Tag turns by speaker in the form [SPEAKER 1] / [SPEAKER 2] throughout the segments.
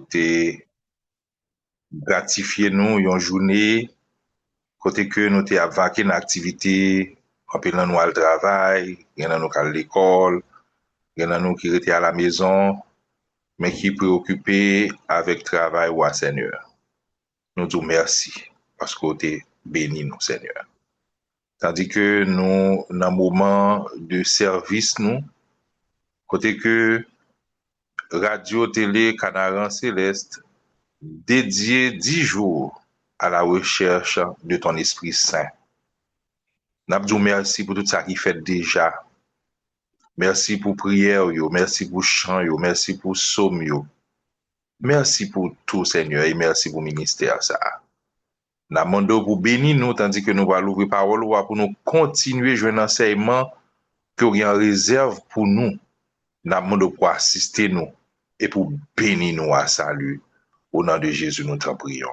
[SPEAKER 1] te gratifié nous une journée, côté que nous te vaqué une activité, en peu nous al travail, il y en a nous qui à l'école, il y en a nous qui étaient à la maison, mais qui préoccupés avec travail ou à Seigneur. Nous disons merci, parce que tu béni nous, Seigneur. Tandis que nous, dans un moment de service, nous, côté que Radio Télé Canaran Céleste dédié 10 jours à la recherche de ton Esprit Saint. Nous merci pour tout ça qui fait déjà. Merci pour prière, yo. Merci pour chant, yo. Merci pour somme, yo. Merci pour tout, Seigneur, et merci pour le ministère, ça. Nous demandons pour bénir nous, tandis que nous allons ouvrir parole pour nous continuer à jouer un enseignement que vous avez en réserve pour nous. Nous demandons pour assister nous et pour bénir nous à salut. Au nom de Jésus, nous t'en prions.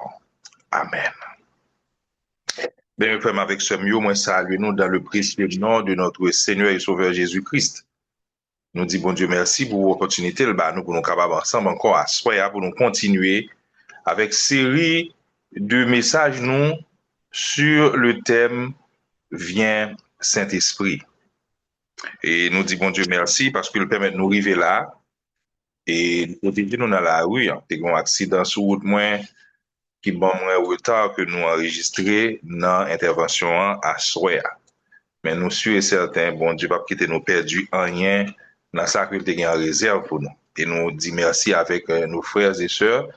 [SPEAKER 1] Amen. Bien, frère, avec ce mieux, moi, salut nous dans le précieux nom de notre Seigneur et Sauveur Jésus-Christ. Nous disons, bon Dieu, merci pour l'opportunité, nous pour nous capables ensemble encore à soir pour nous continuer avec série de messages nous sur le thème Viens Saint-Esprit. Et nous disons, bon Dieu, merci parce qu'il permet de nous arriver là. Et nous dans la rue, il y a un accident sur route, moins qui bon moins retard que nous enregistré dans l'intervention à soir. Mais nous sommes certains, bon Dieu, pas quitter nous perdu en rien dans ça qu'il y a en réserve pour nous. Et nous disons merci avec nos frères et sœurs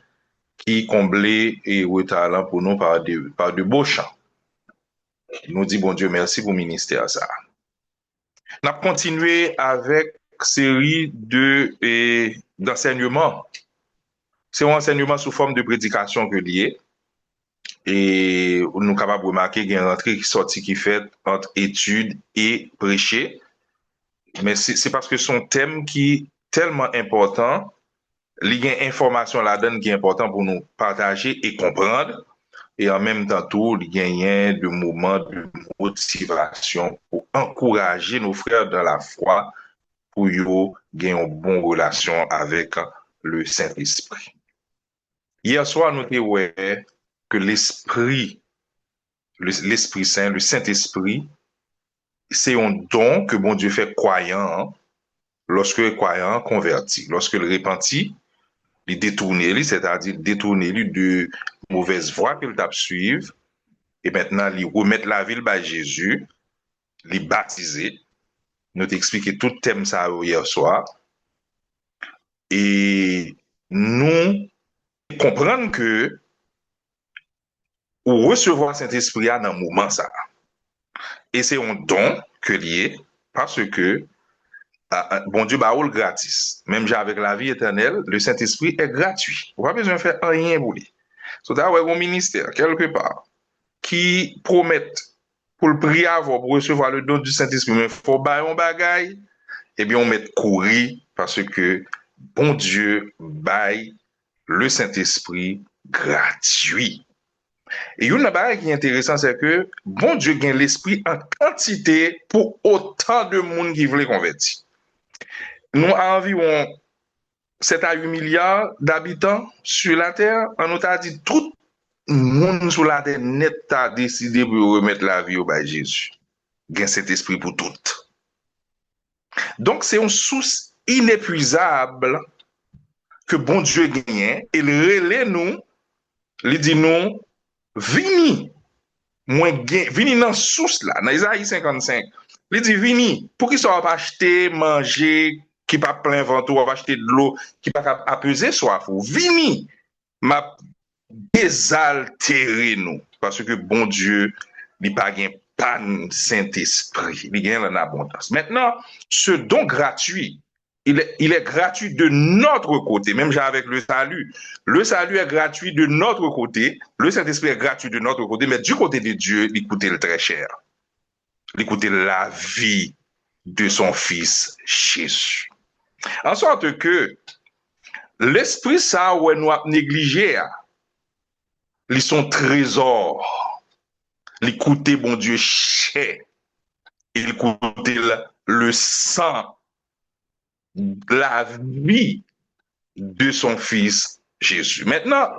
[SPEAKER 1] qui comblaient et retard pour nous par de beaux chants. Nous disons, bon Dieu, merci pour le ministère. Ça. Nous avons continué avec une série d'enseignements. C'est un enseignement sous forme de prédication que lié. Et nous sommes capables de remarquer qu'il y a une rentrée qui sortit qui fait entre études et prêcher. Mais c'est parce que son thème qui est tellement important, il y a une information là-dedans qui est important pour nous partager et comprendre. Et en même temps, tout, il y a des moments de motivation pour encourager nos frères dans la foi pour qu'ils aient une bonne relation avec le Saint-Esprit. Hier soir, nous avons vu que l'Esprit Saint, le Saint-Esprit, c'est un don que bon Dieu fait croyant lorsque le croyant converti. Lorsque le repenti, il détourne, c'est-à-dire détourne de mauvaise voie qu'il t'a suivre, et maintenant, il remet la ville par Jésus, il baptiser. Nous t'expliquer tout le thème ça hier soir. Et nous comprenons que ou recevoir Saint-Esprit dans un moment ça. Et c'est un don que lié parce que bon Dieu bah gratis. Même avec la vie éternelle, le Saint-Esprit est gratuit. On n'a pas besoin de faire rien pour lui. C'est un ministère quelque part qui promettent pour le prier pour recevoir le don du Saint-Esprit, mais il faut bailler un bagaille, et bien on met courir parce que bon Dieu baille le Saint-Esprit gratuit. Et une chose qui est intéressant, c'est que bon Dieu gagne l'esprit en quantité pour autant de monde qui veulent convertir. Nous avons environ 7 à 8 milliards d'habitants sur la Terre. On nous a dit tout le monde sur la Terre net a décidé pour remettre la vie au bas Jésus. Gagne cet esprit pour tout. Donc, c'est une source inépuisable que bon Dieu gagne. Il relève nous, il dit nous, vini, vini dans source là, dans Isaïe 55. Il dit vini, pour qu'il soit pas acheter, manger, qui pas plein ventre, ou acheter de l'eau, qui pas apaiser soif. Vini, m'a désaltérer nous, parce que bon Dieu, il pas gain pas Saint-Esprit, il gagne en abondance. Maintenant, ce don gratuit, il est gratuit de notre côté, même avec le salut. Le salut est gratuit de notre côté, le Saint-Esprit est gratuit de notre côté, mais du côté de Dieu, il coûte le très cher. Il coûte la vie de son Fils Jésus. En sorte que l'Esprit ça, où nous avons négligé, ils sont trésors. Ils coûtaient, bon Dieu, cher. Ils coûtaient le sang, la vie de son Fils Jésus. Maintenant,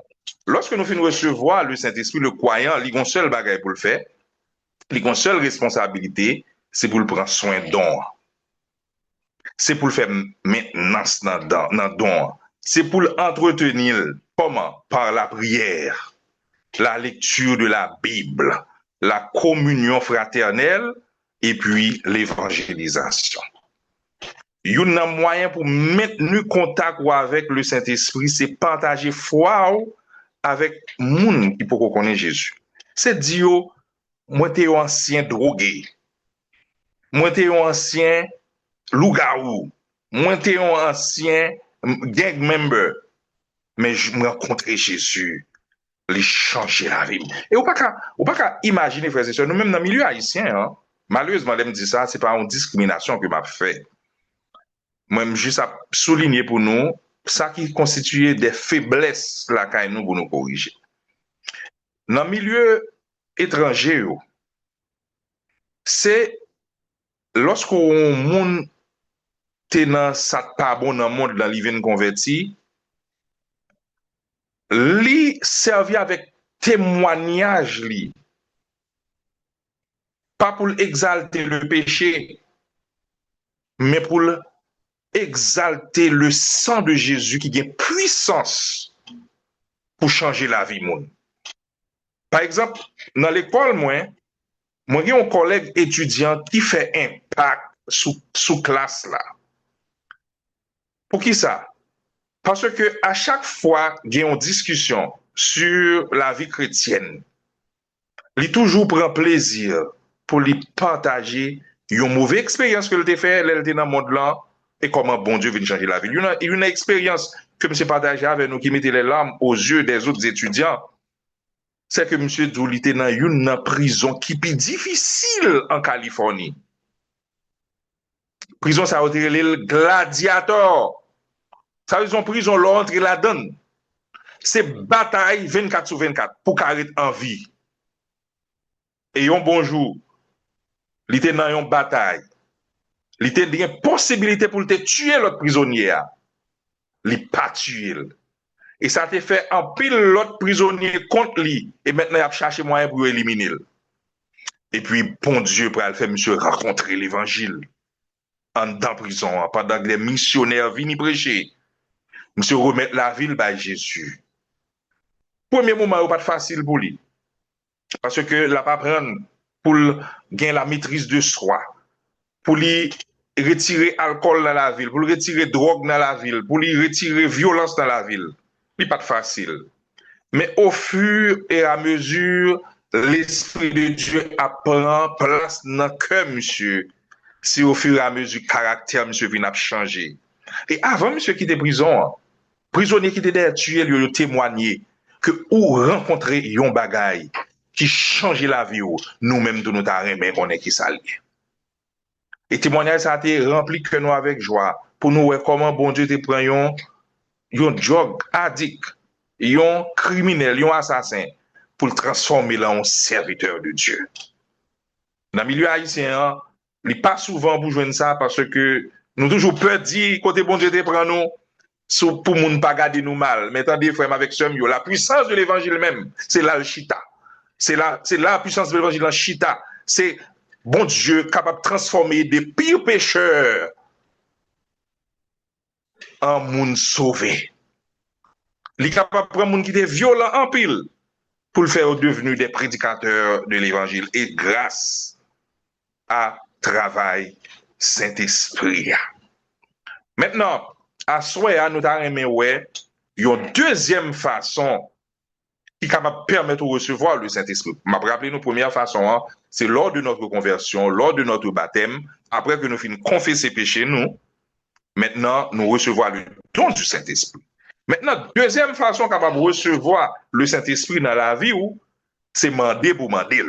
[SPEAKER 1] lorsque nous finissons recevoir le Saint-Esprit, le croyant, il a une seule bagaille pour le faire, il a une seule responsabilité, c'est pour le prendre soin d'on. C'est pour le faire maintenance dans le don. C'est pour l'entretenir. Comment? Par la prière, la lecture de la Bible, la communion fraternelle et puis l'évangélisation. Il y a un moyen pour maintenir contact avec le Saint-Esprit, c'est partager foi avec les gens qui peuvent connaître Jésus. C'est dire, moi, t'es un ancien drogué. Moi, t'es un ancien loup-garou. Moi, t'es un ancien gang member. Mais je me rencontré Jésus. Il changer la vie. Et on pas qu'à imaginer, frères et sœurs, nous-mêmes dans le milieu haïtien, hein, malheureusement, je me dis ça, c'est pas une discrimination que m'a fait. Moi, je juste à souligner pour nous, ça qui constitue des faiblesses là, quand nous pour nous corriger. Dans le milieu étranger, c'est lorsqu'on monde t'es dans ça pas bon dans le monde dans l'ivin converti, li servi avec témoignage li, pas pour exalter le péché, mais pour exalter le sang de Jésus qui a puissance pour changer la vie monde. Par exemple, dans l'école moi j'ai un collègue étudiant qui fait impact sous classe là. Pour qui ça? Parce que à chaque fois qu'il y a une discussion sur la vie chrétienne, il toujours prend plaisir pour lui partager une mauvaise expérience que il a fait, elle était dans le monde là, et comment bon Dieu vient changer la vie. Il y a une expérience que M. partageait avec nous qui mettait les larmes aux yeux des autres étudiants. C'est que M. Douli était dans une prison qui est difficile en Californie. Prison, ça a été le gladiateur. Ça veut dire une prison, l'entrée la donne. C'est bataille 24 sur 24 pour qu'arrête en vie. Et un bonjour, il était dans une bataille. Il était dans une possibilité pour te tuer l'autre prisonnier. Il n'a pas tué. Et ça a fait un pile l'autre prisonnier contre lui. Et maintenant, il a cherché moyen pour éliminer. Et puis, bon Dieu, pour le faire, monsieur, rencontrer l'évangile. En dans prison, pendant que les missionnaires viennent prêcher. Monsieur, remettre la ville par Jésus. Premier moment, pas facile pour lui. Parce que la pas prendre pour gagner la maîtrise de soi. Pour lui retirer alcool dans la ville, pour lui retirer drogue dans la ville, pour lui retirer violence dans la ville. Ce n'est pas facile. Mais au fur et à mesure, l'Esprit de Dieu prend place dans le cœur, monsieur. Si au fur et à mesure, le caractère, monsieur, vient changer. Et avant, monsieur, qui était prison, prisonnier qui était tué, lui a témoigné que ou rencontrer un bagaille qui change la vie, nous-mêmes, de nous mais on est qui s'allie. Et témoignage, ça a été rempli que nous avec joie. Pour nous, comment bon Dieu te prend un drug addict, un criminel, un assassin, pour le transformer en serviteur de Dieu. Dans le milieu haïtien, il n'est pas souvent pour jouer ça parce que nous toujours peur de dire, côté bon Dieu te prend nous, pour ne pas garder nous mal. Mais attendez, frère, avec ce la puissance de l'évangile même, c'est là le chita. C'est la puissance de l'évangile, le chita. C'est bon Dieu capable de transformer des pires pécheurs en monde sauvé. Il est capable de prendre monde qui est violent en pile pour le faire devenir des prédicateurs de l'évangile. Et grâce à travail Saint-Esprit. Maintenant, à soi, nous avons une deuxième façon qui est capable de permettre de recevoir le Saint-Esprit. Je me rappelle, notre première façon, c'est lors de notre conversion, lors de notre baptême, après que nous finissons confesser péché, maintenant, nous recevons le don du Saint-Esprit. Maintenant, deuxième façon capable de recevoir le Saint-Esprit dans la vie, c'est demander pour demander.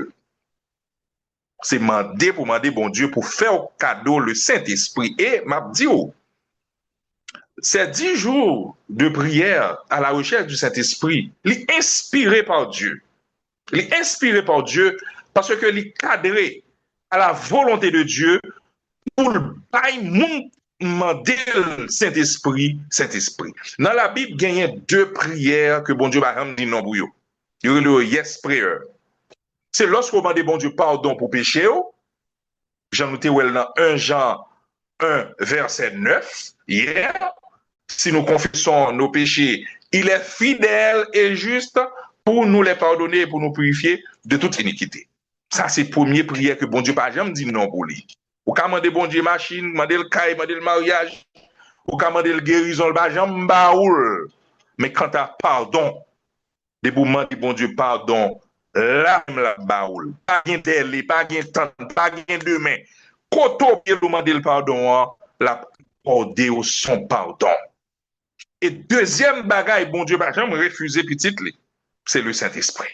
[SPEAKER 1] C'est demander pour demander, bon Dieu, pour faire cadeau le Saint-Esprit. Et m'a dit, ces 10 jours de prière à la recherche du Saint-Esprit, il est inspiré par Dieu. Il est inspiré par Dieu parce que il est cadré à la volonté de Dieu pour le bail demander le Saint-Esprit, Saint-Esprit. Dans la Bible, il y a deux prières que bon Dieu va dit non pour eux. Il y a le yes prayer. C'est lorsqu'on demande bon Dieu pardon pour péché. J'en noté dans 1 Jean 1, verset 9. Hier, si nous confessons nos péchés, il est fidèle et juste pour nous les pardonner et pour nous purifier de toute iniquité. Ça, c'est la première prière que bon Dieu pas jamais dit non pour lui. Ou quand demander bon Dieu machine, demander le caille, demander le mariage, ou quand demander le guérison, le jamais baoul. Mais quand tu as pardon, des moments de bon Dieu pardon, là, la baoul. Pas de télé, pas de temps, pas de demain. Quand tu demander le pardon, la accordé au son pardon. Et deuxième bagaille, bon Dieu, pas jamais refuser petite, c'est le Saint-Esprit.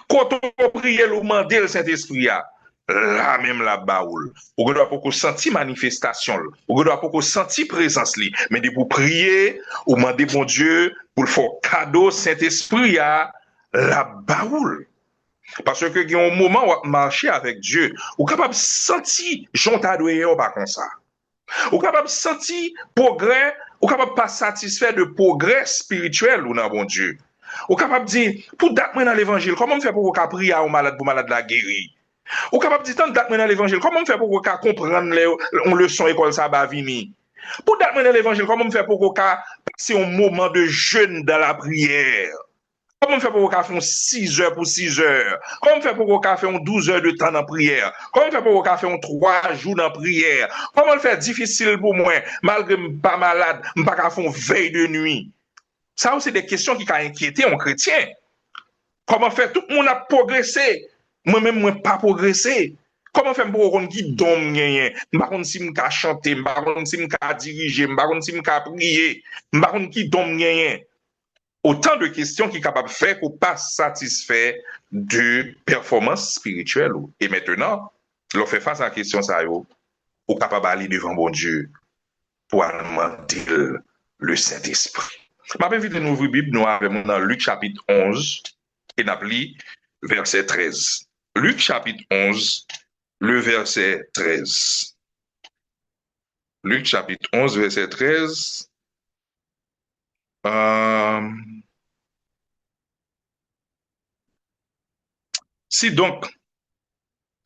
[SPEAKER 1] Quand on prie, on demande le Saint-Esprit, là même la baoule. On ne doit pas sentir manifestation, on ne doit pas sentir présence, mais de pour prier, on demande bon Dieu pour le faire cadeau Saint-Esprit, la baoule. Parce que il y a un moment où on marcher avec Dieu, on est capable de sentir, j'en t'adoué, pas comme ça. On est capable de sentir progrès, on est capable de pas satisfait de progrès spirituel ou dans bon Dieu. On est capable de dire, pour d'être dans l'évangile, comment on fait pour qu'on prier aux malades pour malade la guérir? On est capable de dire, tant d'être dans l'évangile, comment on fait pour qu'on comprendre les leçons école ça va venir? Pour d'être dans l'évangile, comment on fait pour qu'on passer un moment de jeûne dans la prière? Comment on fait pour qu'on fasse 6 heures pour 6 heures? Comment on fait pour qu'on fasse 12 heures de temps dans la prière? Comment on fait pour qu'on fasse 3 jours dans la prière? Comment on fait difficile pour moi, malgré que je ne suis pas malade, je ne peux pas faire veille de nuit? Ça, c'est des questions qui ont inquiété un chrétien. Comment faire? Tout le monde a progressé. Moi-même, je n'ai pas progressé. Comment faire pour qu'on qui dorme? Je ne sais pas si je peux chanter, je ne sais pas si je peux diriger, je ne sais pas si je peux prier, je ne sais pas qui dorme. Autant de questions qui sont capables de faire qu'on pas satisfait de performance spirituelle. Et maintenant, l'on fait face à la question, ça y est, on est capable d'aller devant bon Dieu pour demander le Saint-Esprit. Je m'invite à ouvrir la Bible, nous avons dans Luc chapitre 11, et nous avons verset 13. Luc chapitre 11, le verset 13. Luc chapitre 11, verset 13. Si donc,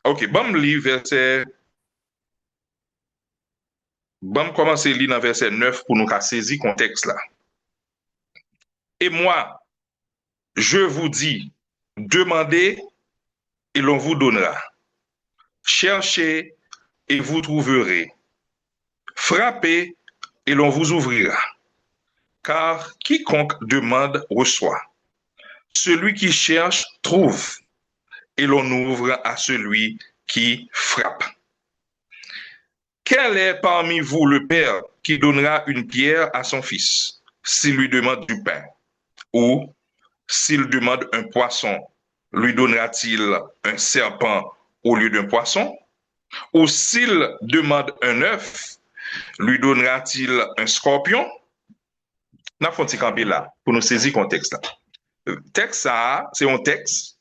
[SPEAKER 1] ok, bon, verset. Bon, commencer à lire dans verset 9 pour nous saisir le contexte là. Et moi, je vous dis, demandez et l'on vous donnera. Cherchez et vous trouverez. Frappez et l'on vous ouvrira. Car quiconque demande reçoit. Celui qui cherche trouve. Et l'on ouvre à celui qui frappe. Quel est parmi vous le père qui donnera une pierre à son fils s'il lui demande du pain? Ou s'il demande un poisson, lui donnera-t-il un serpent au lieu d'un poisson? Ou s'il demande un œuf, lui donnera-t-il un scorpion? Nous avons fait camper là pour nous saisir le contexte. Le texte, c'est un texte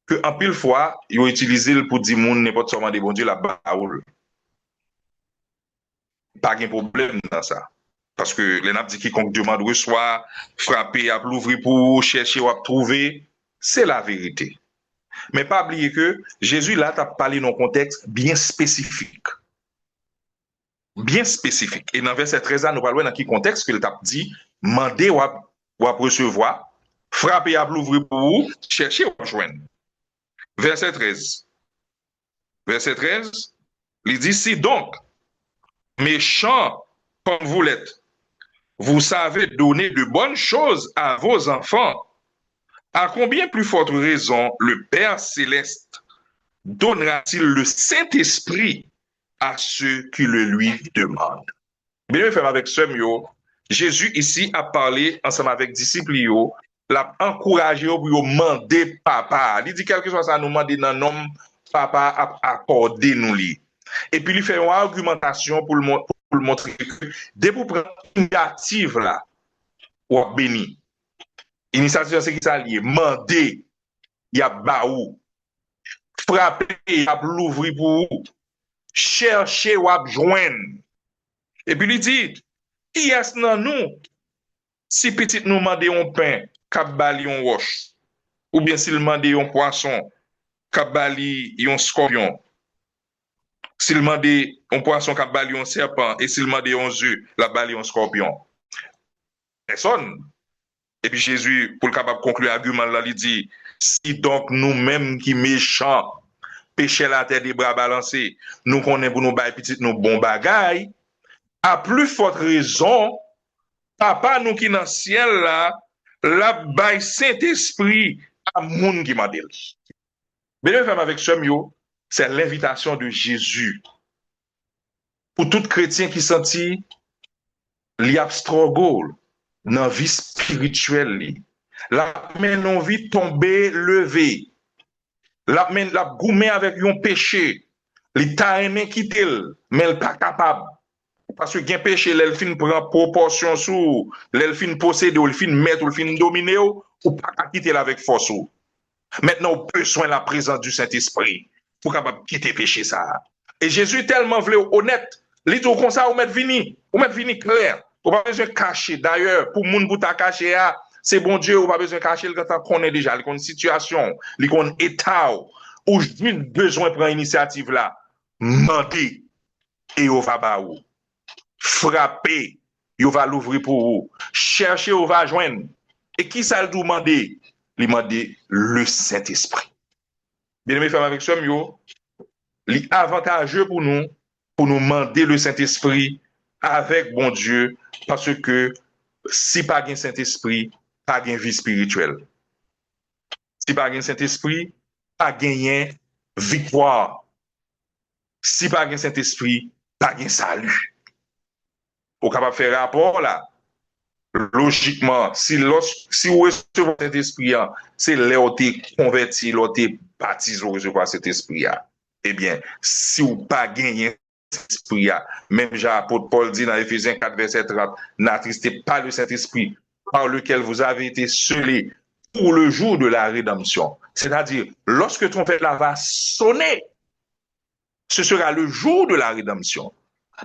[SPEAKER 1] que, en pile fois, ils ont utilisé pour dire moun n'importe comment de bon Dieu la baoule. Pas de problème dans ça. Parce que les nappes dit quiconque demande reçoit, frapper, à l'ouvrir pour chercher ou à trouver, c'est la vérité. Mais pas oublier que Jésus là t'a parlé dans un contexte bien spécifique. Bien spécifique. Et dans verset 13, nous parlons dans quel contexte que t'a dit, mandez ou à recevoir, frapper à l'ouvrir pour chercher ou à joindre. Verset 13. Verset 13, il dit, si donc, méchants comme vous l'êtes, vous savez donner de bonnes choses à vos enfants, à combien plus forte raison le Père céleste donnera-t-il le Saint-Esprit à ceux qui le lui demandent? Bien, frère, avec ce mot, Jésus ici a parlé ensemble avec disciples, l'a encouragé pour demander papa. Il dit quelque chose à nous demander dans nom papa a accordé nous li. Et puis il fait une argumentation pour le montrer que dès pour prendre l'initiative là, ou béni. Initiative c'est qui ça lié, demander, il y a baou, frapper, il y a l'ouvrir pour vous. chercher ou joindre. Et puis il dit, qui est-ce dans nous, si petit nous demande un pain, cap bali un roche, ou bien s'il demande un poisson, cap bali un scorpion, s'il demande un poisson, cap bali un serpent, et s'il demande un œuf, la bali un scorpion. Personne. Et puis Jésus, pour le capable de conclure l'argument là, il dit, si donc nous-mêmes qui méchants, péché la tête des bras balancés, nous connaissons pour nous bailler petit nous bon bagaille, à plus forte raison, papa nous qui dans le ciel là, la baille Saint-Esprit à moun qui m'a dit. Bien femme avec ce mio, c'est l'invitation de Jésus. Pour tout chrétien qui sentit li a struggle dans la vie spirituelle, la men non vie tomber, lever, la men la goumé avec un péché, li ta aimé quitter, mais elle pas capable. Parce que gen péché, l'elfine prend proportion sous, l'elfine possède, ou l'elfine mettre, ou l'elfine dominer, ou pas quitter avec force. Maintenant, on peut besoin de la présence du Saint-Esprit pour capable quitter péché ça. Et Jésus tellement voulu honnête, il dit comme ça, ou mettre vini clair. On pas besoin de cacher. D'ailleurs, pour moun pour ta cacher, c'est bon Dieu, on pas besoin de cacher quand on connaît déjà, il connaît situation, il connaît état, où j'ai besoin de prendre l'initiative là, demander et on va baou. Frapper, il va l'ouvrir pour vous. Chercher, on va joindre. Et qui ça le demander? Il demander le Saint-Esprit. Bien aimé frère avec somme yo, li avantageux pour nous demander le Saint-Esprit avec bon Dieu parce que si pas un Saint-Esprit, pas de vie spirituelle. Si pas un Saint-Esprit, pas gagner victoire. Si pas un Saint-Esprit, pas de salut. Pour capable faire rapport là, logiquement, si vous recevez cet esprit, c'est là où tu converti, là où tu baptisé pour recevoir cet esprit. Eh bien, si vous pas gagné cet esprit, même l'apôtre Paul dit dans Éphésiens 4, verset 30, n'attristez pas le Saint-Esprit par lequel vous avez été scellés pour le jour de la rédemption. C'est-à-dire, lorsque ton père va sonner, ce sera le jour de la rédemption.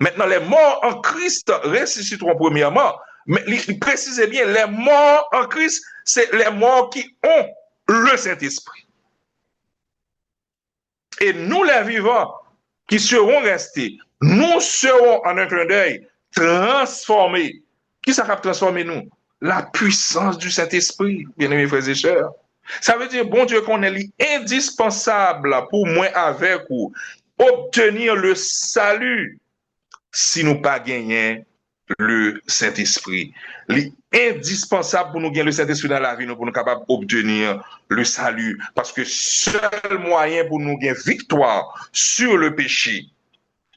[SPEAKER 1] Maintenant, les morts en Christ ressusciteront premièrement, mais il précise bien, les morts en Christ, c'est les morts qui ont le Saint-Esprit. Et nous, les vivants, qui serons restés, nous serons en un clin d'œil transformés. Qui ça va transformer nous? La puissance du Saint-Esprit, bien-aimés frères et sœurs. Ça veut dire, bon Dieu, qu'on est indispensable pour moi avec vous, obtenir le salut si nous pas gagner le Saint-Esprit. L'indispensable pour nous gagner le Saint-Esprit dans la vie, nous pour nous capables d'obtenir le salut. Parce que seul moyen pour nous gagner victoire sur le péché,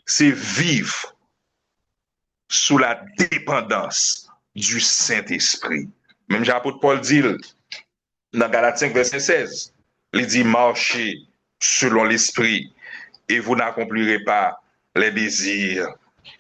[SPEAKER 1] c'est vivre sous la dépendance du Saint-Esprit. Même l'apôtre Paul dit dans Galates 5, verset 16, il dit marchez selon l'Esprit et vous n'accomplirez pas les désirs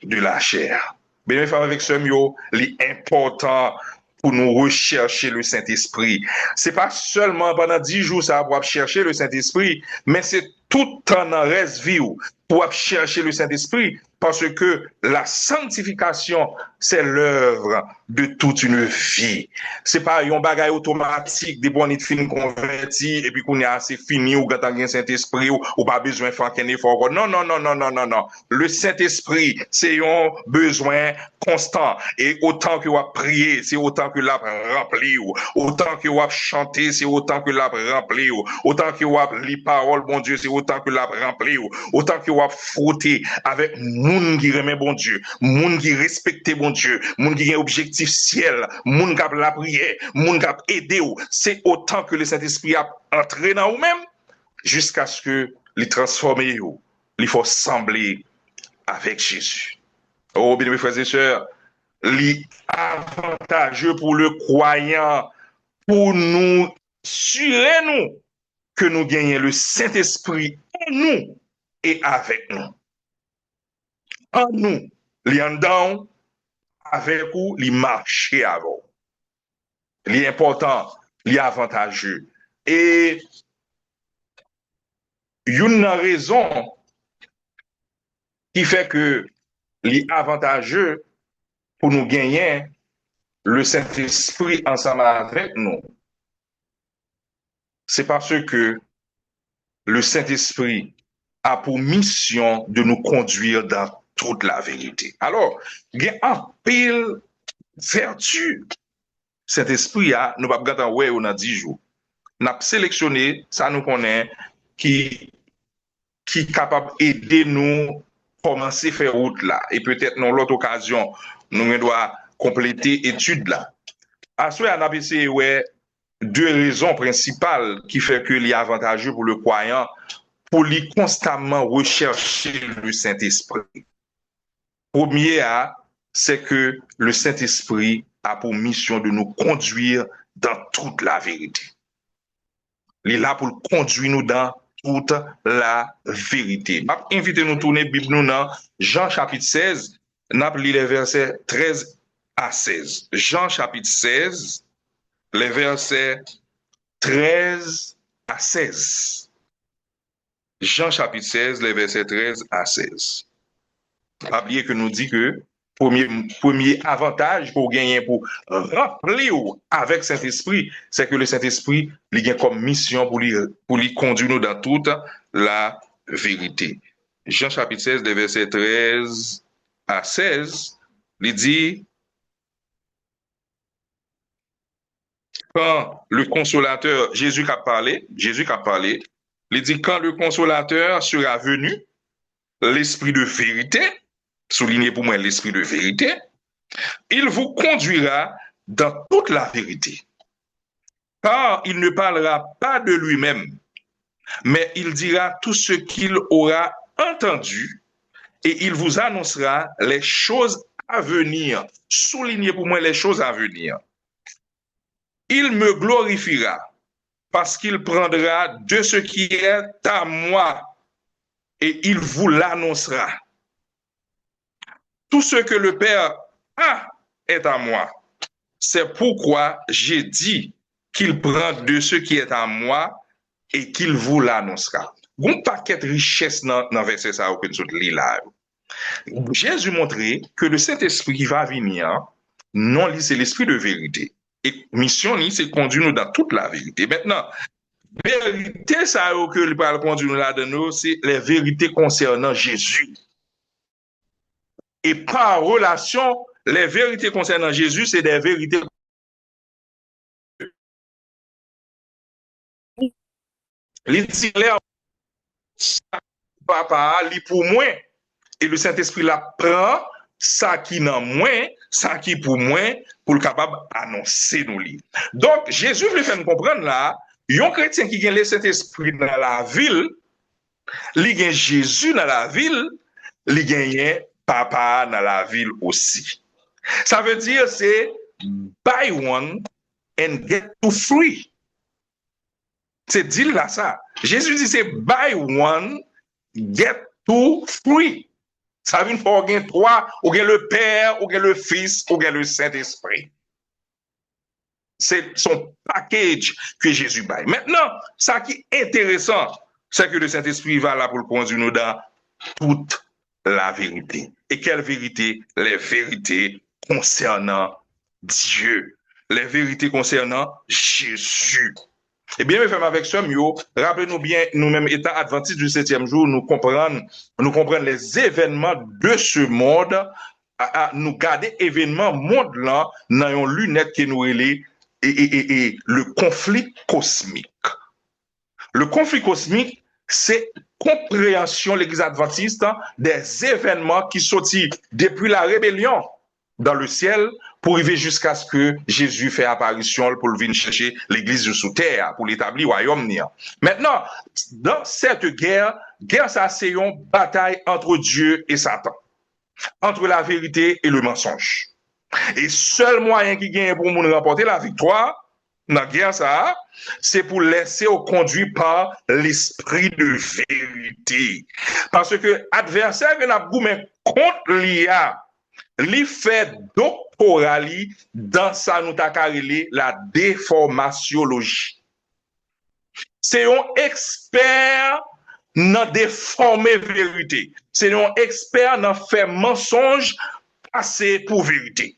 [SPEAKER 1] de la chair. Bien, mes femmes avec ce mot, l'important pour nous rechercher le Saint-Esprit. C'est pas seulement pendant 10 jours ça pour chercher le Saint-Esprit, mais c'est tout en reste vie pour chercher le Saint-Esprit parce que la sanctification, c'est l'œuvre de toute une vie. C'est pas un bagage automatique, des bons fin convertis, et puis qu'on est assez fini, ou quand on a un Saint-Esprit, ou pas besoin de faire un effort. Non, non, non, non, non, non, non. Le Saint-Esprit, c'est un besoin constant. Et autant que vous prier, c'est autant que l'âme rempli, autant que vous chanter, c'est autant que l'âme rempli, autant que vous lire parole, bon Dieu, c'est autant que l'âme rempli, autant que vous frotter avec moun qui remet bon Dieu, moun qui respecte bon Dieu, moun qui a objectif ciel, moun qui a la prière, moun qui a aidé ou, c'est autant que le Saint-Esprit a entré dans vous-même jusqu'à ce que les transformer ou, il faut sembler avec Jésus. Oh, bien mes frères et sœurs, l'avantageux pour le croyant, pour nous assurer nous que nous gagnons le Saint-Esprit en nous et avec nous. En nous, li en dedans, avec vous, li marcher avant. Li important, li avantageux. Et une raison qui fait que les avantageux pour nous gagner le Saint-Esprit ensemble avec nous, c'est parce que le Saint-Esprit a pour mission de nous conduire dans toute la vérité. Alors, il y a un pile vertu. Saint-Esprit, nous ne pouvons pas ouais on a 10 jours. Nous avons sélectionné, ça nous connaît, qui est capable d'aider nous à commencer à faire route là. Et peut-être dans l'autre occasion, nous devons compléter l'étude là. À ce moment, on a essayé, ouais, deux raisons principales qui font que est avantageux pour le croyant pour lui constamment rechercher le Saint-Esprit. Premier, c'est que le Saint-Esprit a pour mission de nous conduire dans toute la vérité. Il est là pour conduire nous dans toute la vérité. Je invite nous à tourner la Bible dans Jean chapitre 16, nous allons lire les versets 13 à 16. Jean chapitre 16, les versets 13 à 16. Jean chapitre 16, les versets 13 à 16. Pas oublier que nous dit que premier avantage pour gagner, pour remplir avec Saint-Esprit, c'est que le Saint-Esprit il a comme mission pour lui conduire nous dans toute la vérité. Jean chapitre 16, les versets 13 à 16, il dit quand le consolateur, Jésus qui a parlé, il dit quand le consolateur sera venu, l'esprit de vérité, soulignez pour moi l'esprit de vérité, il vous conduira dans toute la vérité. Car il ne parlera pas de lui-même, mais il dira tout ce qu'il aura entendu et il vous annoncera les choses à venir. Soulignez pour moi les choses à venir. Il me glorifiera parce qu'il prendra de ce qui est à moi et il vous l'annoncera. Tout ce que le Père a est à moi. C'est pourquoi j'ai dit qu'il prend de ce qui est à moi et qu'il vous l'annoncera. Bon paquet de richesse dans verset ça que nous lis là. Jésus montrait que le Saint-Esprit qui va venir, non, c'est l'esprit de vérité. Et mission, c'est conduire nous dans toute la vérité. Maintenant, vérité, ça que le parle conduire nous là-dedans, c'est les vérités concernant Jésus. Et par relation, les vérités concernant Jésus, c'est des vérités. L'itinéraire, papa, lit pour moi. Et le Saint-Esprit la prend, ça qui n'a moins, ça qui pour moi, pour le capable d'annoncer nous lire. Donc, Jésus veut faire nous comprendre là, un chrétien qui a le Saint-Esprit dans la ville, il a Jésus dans la ville, il a papa dans la ville aussi. Ça veut dire c'est buy one and get two free. C'est dire là ça. Jésus dit c'est buy one, get two free. Ça veut dire qu'il y a trois, ou bien le Père, ou bien le Fils, ou bien le Saint-Esprit. C'est son package que Jésus baille. Maintenant, ça qui est intéressant, c'est que le Saint-Esprit va là pour le conduire nous dans toute la vérité. Et quelle vérité? Les vérités concernant Dieu. Les vérités concernant Jésus. Eh bien, mes frères, avec ce mieux, rappelez-nous bien, nous-mêmes, étant adventistes du 7e jour, nous comprenons les événements de ce monde, à nous garder événements monde là, dans une lunette qui nous relie et le conflit cosmique. Le conflit cosmique, c'est compréhension, l'Église adventiste, des événements qui sont depuis la rébellion dans le ciel pour arriver jusqu'à ce que Jésus fait apparition pour venir chercher l'Église sous terre, pour l'établir au royaume. Maintenant, dans cette guerre ça c'est une bataille entre Dieu et Satan, entre la vérité et le mensonge. Et seul moyen qui gagne pour nous remporter la victoire dans la guerre, ça, c'est pour laisser au conduit par l'esprit de vérité. Parce que l'adversaire que nous avons contre l'IA, li fait doctorat dans sa nous la déformatiologie. C'est un expert nan déformer vérité. C'est un expert dans faire mensonge passer pour vérité.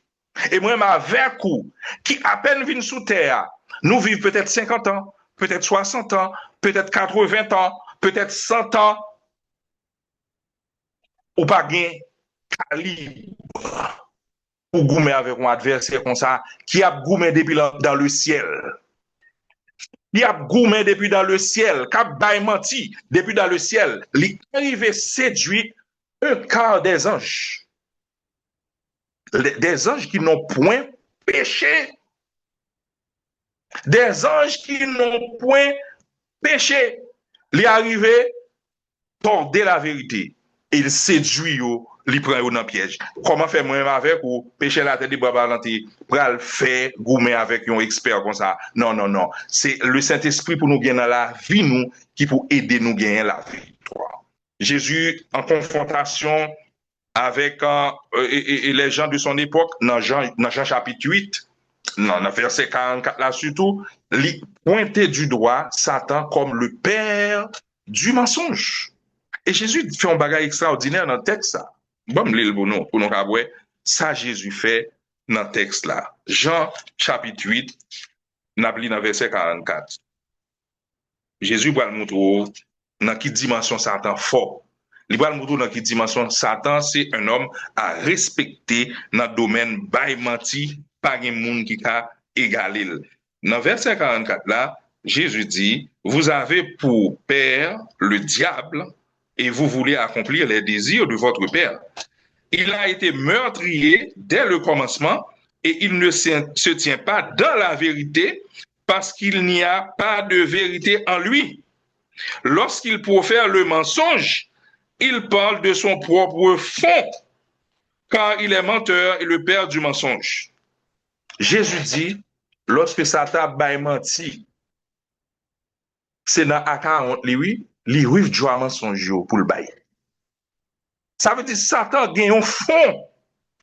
[SPEAKER 1] Et moi, avec vous, qui à peine vient sous terre, nous vivons peut-être 50 ans, peut-être 60 ans, peut-être 80 ans, peut-être 100 ans, ou pas gain calibre pour goumer avec un adversaire comme ça, qui a goumé depuis dans le ciel. Qui a goumé depuis dans le ciel, qui a bail menti depuis dans le ciel. Il est arrivé séduire un quart des anges. Des anges qui n'ont point péché. Des anges qui n'ont point péché. Il est arrivé torder la vérité. Il séduit, il prend dans le piège. Comment faire moi avec ou pécher la tête de bras balanti, pral faire goumer avec un expert comme ça. Non, non, non. C'est le Saint-Esprit pour nous gagner la vie, nous, qui pour aider nous gagner la victoire. Jésus, en confrontation avec les gens de son époque, dans Jean chapitre 8, dans verset 44 là surtout, il pointait du doigt Satan comme le père du mensonge. Et Jésus fait un bagage extraordinaire dans le texte là. Bon, l'île pour nous voir ça Jésus fait dans le texte là. Jean chapitre 8, n'a pris dans verset 44. Jésus va nous montrer dans quelle dimension Satan fort. Il va nous montrer dans quelle dimension Satan c'est un homme à respecter dans le domaine bail menti, pas de monde qui a égalé. Dans verset 44 là, Jésus dit, vous avez pour père le diable et vous voulez accomplir les désirs de votre père. Il a été meurtrier dès le commencement et il ne se tient pas dans la vérité parce qu'il n'y a pas de vérité en lui. Lorsqu'il profère le mensonge, il parle de son propre fond, car il est menteur et le père du mensonge. Jésus dit, lorsque Satan a menti, c'est dans A40, lui, il arrive du mensonge pour le bail. Ça veut dire que Satan a un fond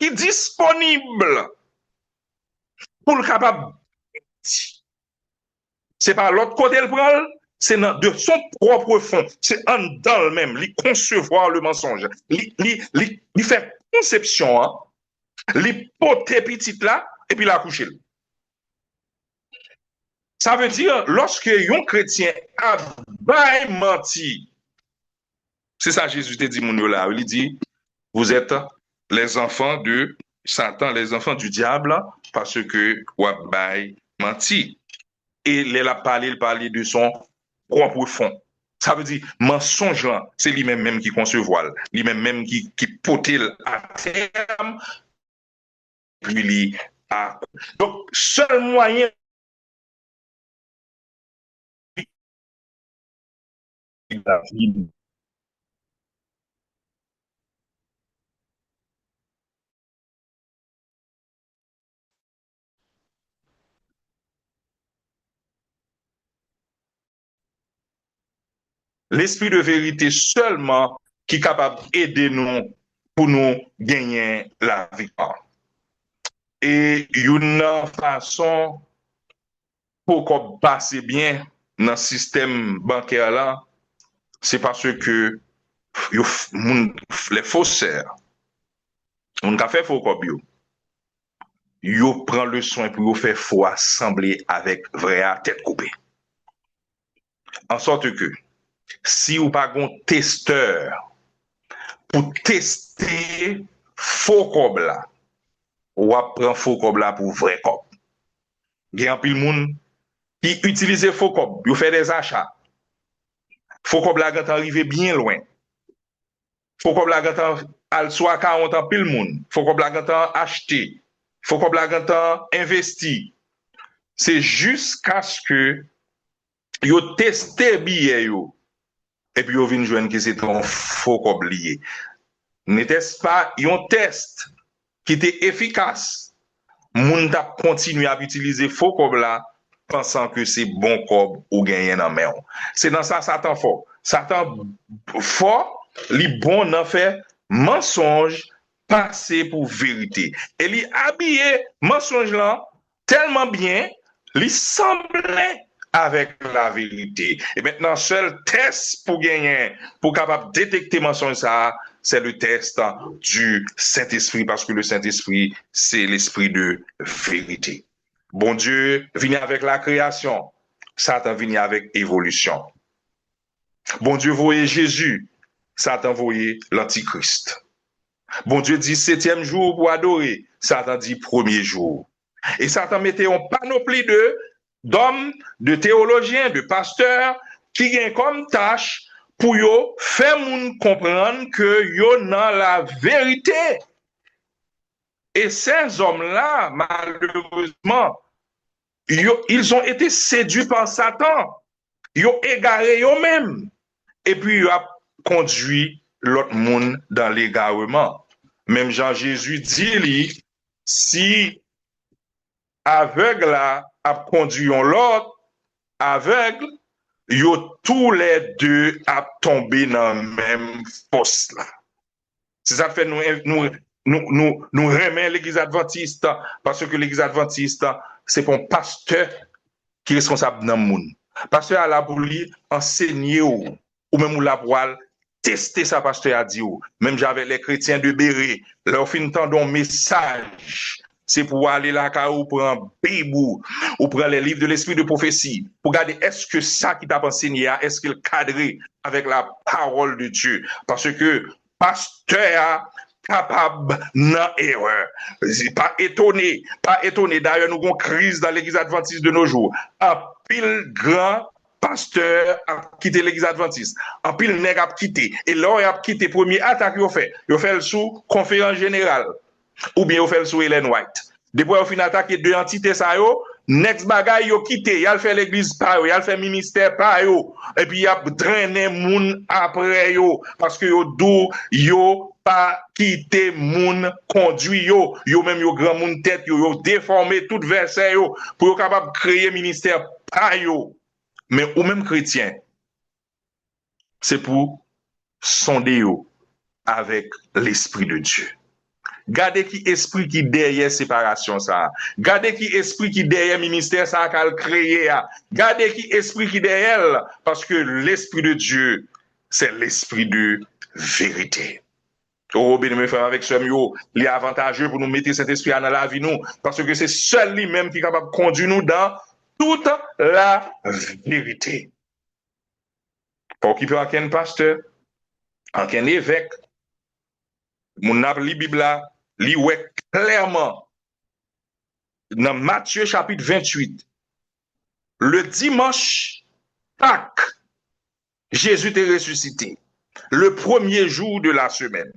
[SPEAKER 1] qui est disponible pour le capable. C'est pas l'autre côté le prend, c'est de son propre fond. C'est en dans le même, il concevoir le mensonge. Il fait conception, hein, il poter petit là, et puis la coucher. Ça veut dire, lorsque un chrétien a menti, c'est ça Jésus te dit, mon là, il dit, vous êtes les enfants de Satan, les enfants du diable, parce que vous avez menti. Et il a parlé de son propre fond. Ça veut dire, mensonge là, c'est lui-même qui concevoir, lui-même qui pote à terme, puis lui a. Donc, seul moyen l'esprit de vérité seulement qui est capable d'aider nous pour nous gagner la victoire. Et une façon pour passer bien dans le système bancaire là, c'est parce que les faussaires, on a fait faux comme yo prend le soin pour faire faux assembler avec vrai à tête coupée. En sorte que si vous pas un testeur pour tester faux cob là, ou prend faux cob là pour vrai cob. Il y a un pile monde qui utilise faux cob, il fait des achats. Faux cob là quand arrivé bien loin. Faux cob là quand al soit 40 ans pile monde. Faux cob là quand acheté. Faux cob là quand investi. C'est jusqu'à ce que yo testé billet yo et puis yo vinn joindre que c'est un faux cob lié. N'était-ce pas un test qui était efficace? Moun t'a continué à utiliser faux cob là pensant que c'est bon cob ou gagner dans main. C'est dans ça Satan fort. Satan fort, li bon dans fait mensonge passer pour vérité. Et li habillé mensonge là tellement bien, li semblait avec la vérité. Et maintenant, seul test pour gagner, pour capable détecter mensonge ça, c'est le test du Saint-Esprit, parce que le Saint-Esprit, c'est l'esprit de vérité. Bon Dieu vient avec la création, Satan vient avec évolution. Bon Dieu voyait Jésus, Satan voyait l'Antichrist. Bon Dieu dit septième jour pour adorer, Satan dit premier jour. Et Satan mettait en panoplie d'hommes, de théologiens, de pasteurs, qui ont comme tâche pour yo faire moun comprendre que yo dans la vérité. Et ces hommes-là, malheureusement, ils ont été séduits par Satan. Ils ont égaré eux-mêmes. Et puis, ils ont conduit l'autre monde dans l'égarement. Même Jean-Jésus dit, lui, si aveugle là a conduit l'autre, aveugle, yo tous les deux a tombé dans la même fosse là. C'est ça fait nous remet l'église adventiste, parce que l'église adventiste, c'est pour un pasteur qui est responsable dans le monde. Pasteur a la pour lui enseigner ou même la pour tester ça, pasteur a dit. Même j'avais les chrétiens de Béret, leur fin temps d'un message. C'est pour aller là, pour un bibou, ou prendre les livres de l'esprit de prophétie, pour regarder est-ce que ça qui t'a enseigné, est-ce qu'il cadré avec la parole de Dieu. Parce que pasteur capable dans erreur. Pas étonné. D'ailleurs, nous avons une crise dans l'église adventiste de nos jours. Un pile grand pasteur a quitté l'église adventiste. Un pile nègre a quitté. Et là, il a quitté premier attaque qu'il fait. Il fait le sous conférence générale. Ou bien il fait le sous Ellen White. Depuis qu'il a attaqué deux entités, ça yo, next bagay yo quitté, il a fait l'église par yo, il a fait ministère par yo, et puis il a drainé moun après yo, parce que yo dou, yo pas quitté moun conduit yo, yo même yo grand moun tête yo déformé tout verset yo, pour yo capable créer ministère par yo. Mais ou même chrétien, c'est pour sonder yo avec l'esprit de Dieu. Gardez qui esprit qui derrière séparation ça. Gardez qui esprit qui derrière ministère ça qu'a créé. Gardez qui esprit qui derrière, parce que l'esprit de Dieu, c'est l'esprit de vérité. Oh, bien mes frères, avec ce mieux, il est avantageux pour nous mettre cet esprit dans la vie nous, parce que c'est seul lui-même qui est capable de conduire nous dans toute la vérité. Pour qui peut aucun pasteur, aucun évêque, mon ap li Bible li ouais clairement dans Matthieu chapitre 28, le dimanche Pâques, Jésus est ressuscité, le premier jour de la semaine.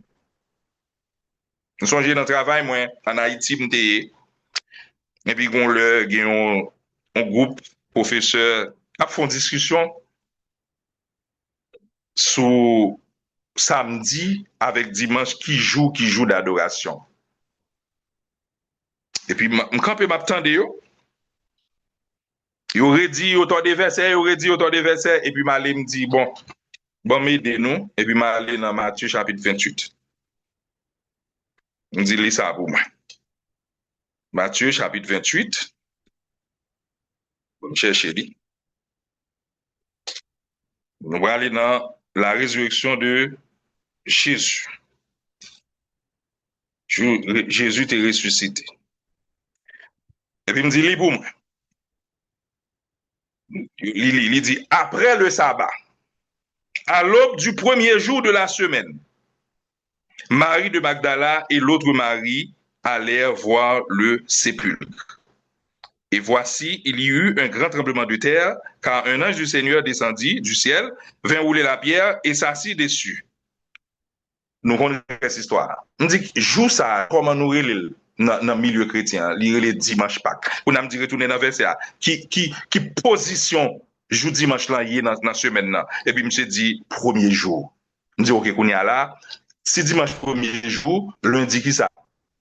[SPEAKER 1] Nous songez dans le travail, moi, en Haïti, et puis on un groupe professeur a fait une discussion sur samedi avec dimanche qui joue d'adoration. Et puis, quand je m'attende, il aurait dit autant de versets, et puis m'allait me dit, bon, m'aidez-nous, et puis m'allait dans Matthieu chapitre 28. On dit, lis ça pour moi. Matthieu chapitre 28. Cherchez-le. Nous allons aller dans la résurrection de Jésus. Jésus est ressuscité. Et puis il me dit, lis pour moi. Il dit, après le sabbat, à l'aube du premier jour de la semaine, Marie de Magdala et l'autre Marie allèrent voir le sépulcre. Et voici, il y eut un grand tremblement de terre, car un ange du Seigneur descendit du ciel, vint rouler la pierre et s'assit dessus. Nous connaissons cette histoire. On dit, joue ça, comment nous relève dans le milieu chrétien, lire les dimanche Pâques. On a dit retourner dans le verset, qui position joue dimanche là, dans la semaine là. Et puis, monsieur dit, premier jour. On dit, ok, qu'on y a là. Si dimanche premier jour, lundi qui ça?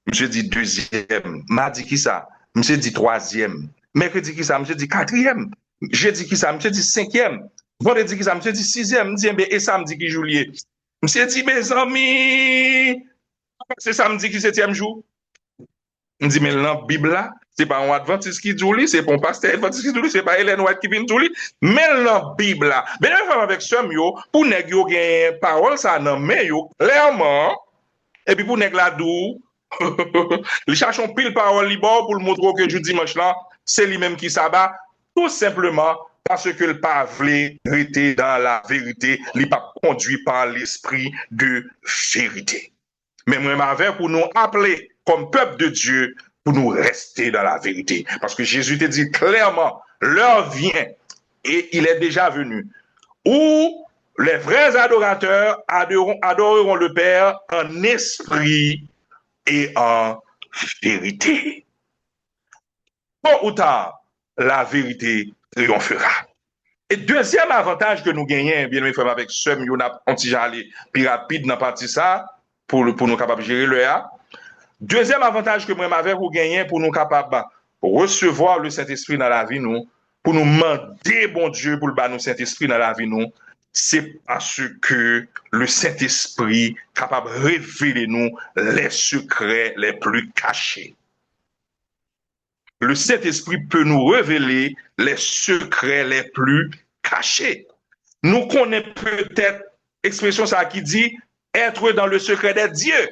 [SPEAKER 1] Monsieur dit deuxième. Mardi qui ça? Monsieur dit troisième. Mercredi qui ça? Monsieur dit quatrième. Jeudi qui ça? Monsieur dit cinquième. Vendredi qui ça? Monsieur dit sixième. Et samedi qui juillet. Monsieur dit, mes amis, c'est samedi qui septième jour. On dit, mais dans la Bible là, c'est pas un adventiste qui dit, c'est pas un pasteur adventiste qui dit, c'est pas Hélène White qui vient dit, mais dans la Bible là, ben avec ça pour nèg yo gen parole ça nan men yo clairement et puis pour nèg la dou ils cherchent pile parole libre pour le montrer que jeudi dimanche là, c'est lui-même qui s'abat tout simplement parce que le pas voulait rester dans la vérité, il pas conduit par l'esprit de vérité. Mais moi m'avais pour nous appeler comme peuple de Dieu pour nous rester dans la vérité. Parce que Jésus te dit clairement, l'heure vient et il est déjà venu, où les vrais adorateurs adoreront le Père en esprit et en vérité. Tôt ou tard, la vérité triomphera. Et deuxième avantage que nous gagnons, bien mes frères, avec ce on a aller plus rapide dans la partie ça, pour nous capables de gérer le A. Deuxième avantage que moi m'avais pour gagner, pour nous capables de recevoir le Saint-Esprit dans la vie, nous, pour nous demander, bon Dieu, pour le bas nous Saint-Esprit dans la vie, nous, c'est parce que le Saint-Esprit est capable de révéler nous les secrets les plus cachés. Le Saint-Esprit peut nous révéler les secrets les plus cachés. Nous connaissons peut-être l'expression ça qui dit être dans le secret des dieux.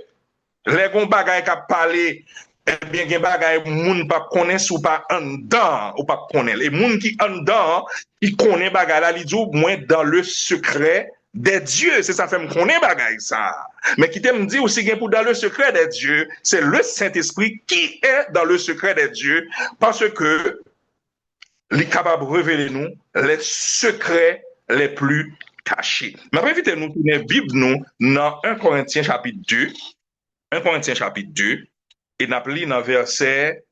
[SPEAKER 1] Les gens bagay qui parlé, eh bien, les bagay moun pas connaissent ou pas en dedans ou pas connaissent. Les moun qui en dedans, ils connaissent bagay là, ils disent moins dans le secret des dieux. C'est ça fait me connaître bagay ça. Mais qui t'aime dire aussi que pour dans le secret des dieux, c'est le Saint-Esprit qui est dans le secret des dieux parce que il est capable de révéler nous les secrets les plus cachés. Mais invitez nous tourner Bible nous dans 1 Corinthiens chapitre 2. 1 Corinthiens chapitre 2, et nous lisons dans verset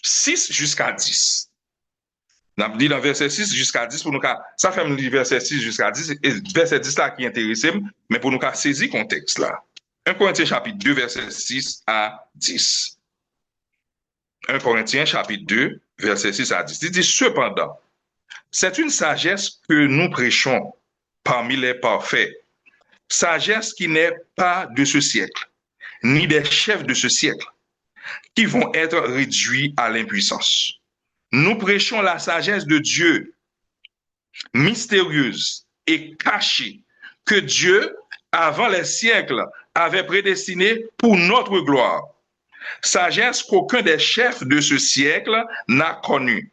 [SPEAKER 1] 6 jusqu'à 10. Nous lisons dans verset 6 jusqu'à 10 pour nous ça fait me verset 6 jusqu'à 10 et verset 10 là qui intéresse mais pour nous saisir le contexte là. 1 Corinthiens chapitre 2 verset 6 à 10. 1 Corinthiens chapitre 2 verset 6 à 10. Il dit cependant, c'est une sagesse que nous prêchons parmi les parfaits, sagesse qui n'est pas de ce siècle, ni des chefs de ce siècle, qui vont être réduits à l'impuissance. Nous prêchons la sagesse de Dieu, mystérieuse et cachée, que Dieu, avant les siècles, avait prédestinée pour notre gloire. Sagesse qu'aucun des chefs de ce siècle n'a connue.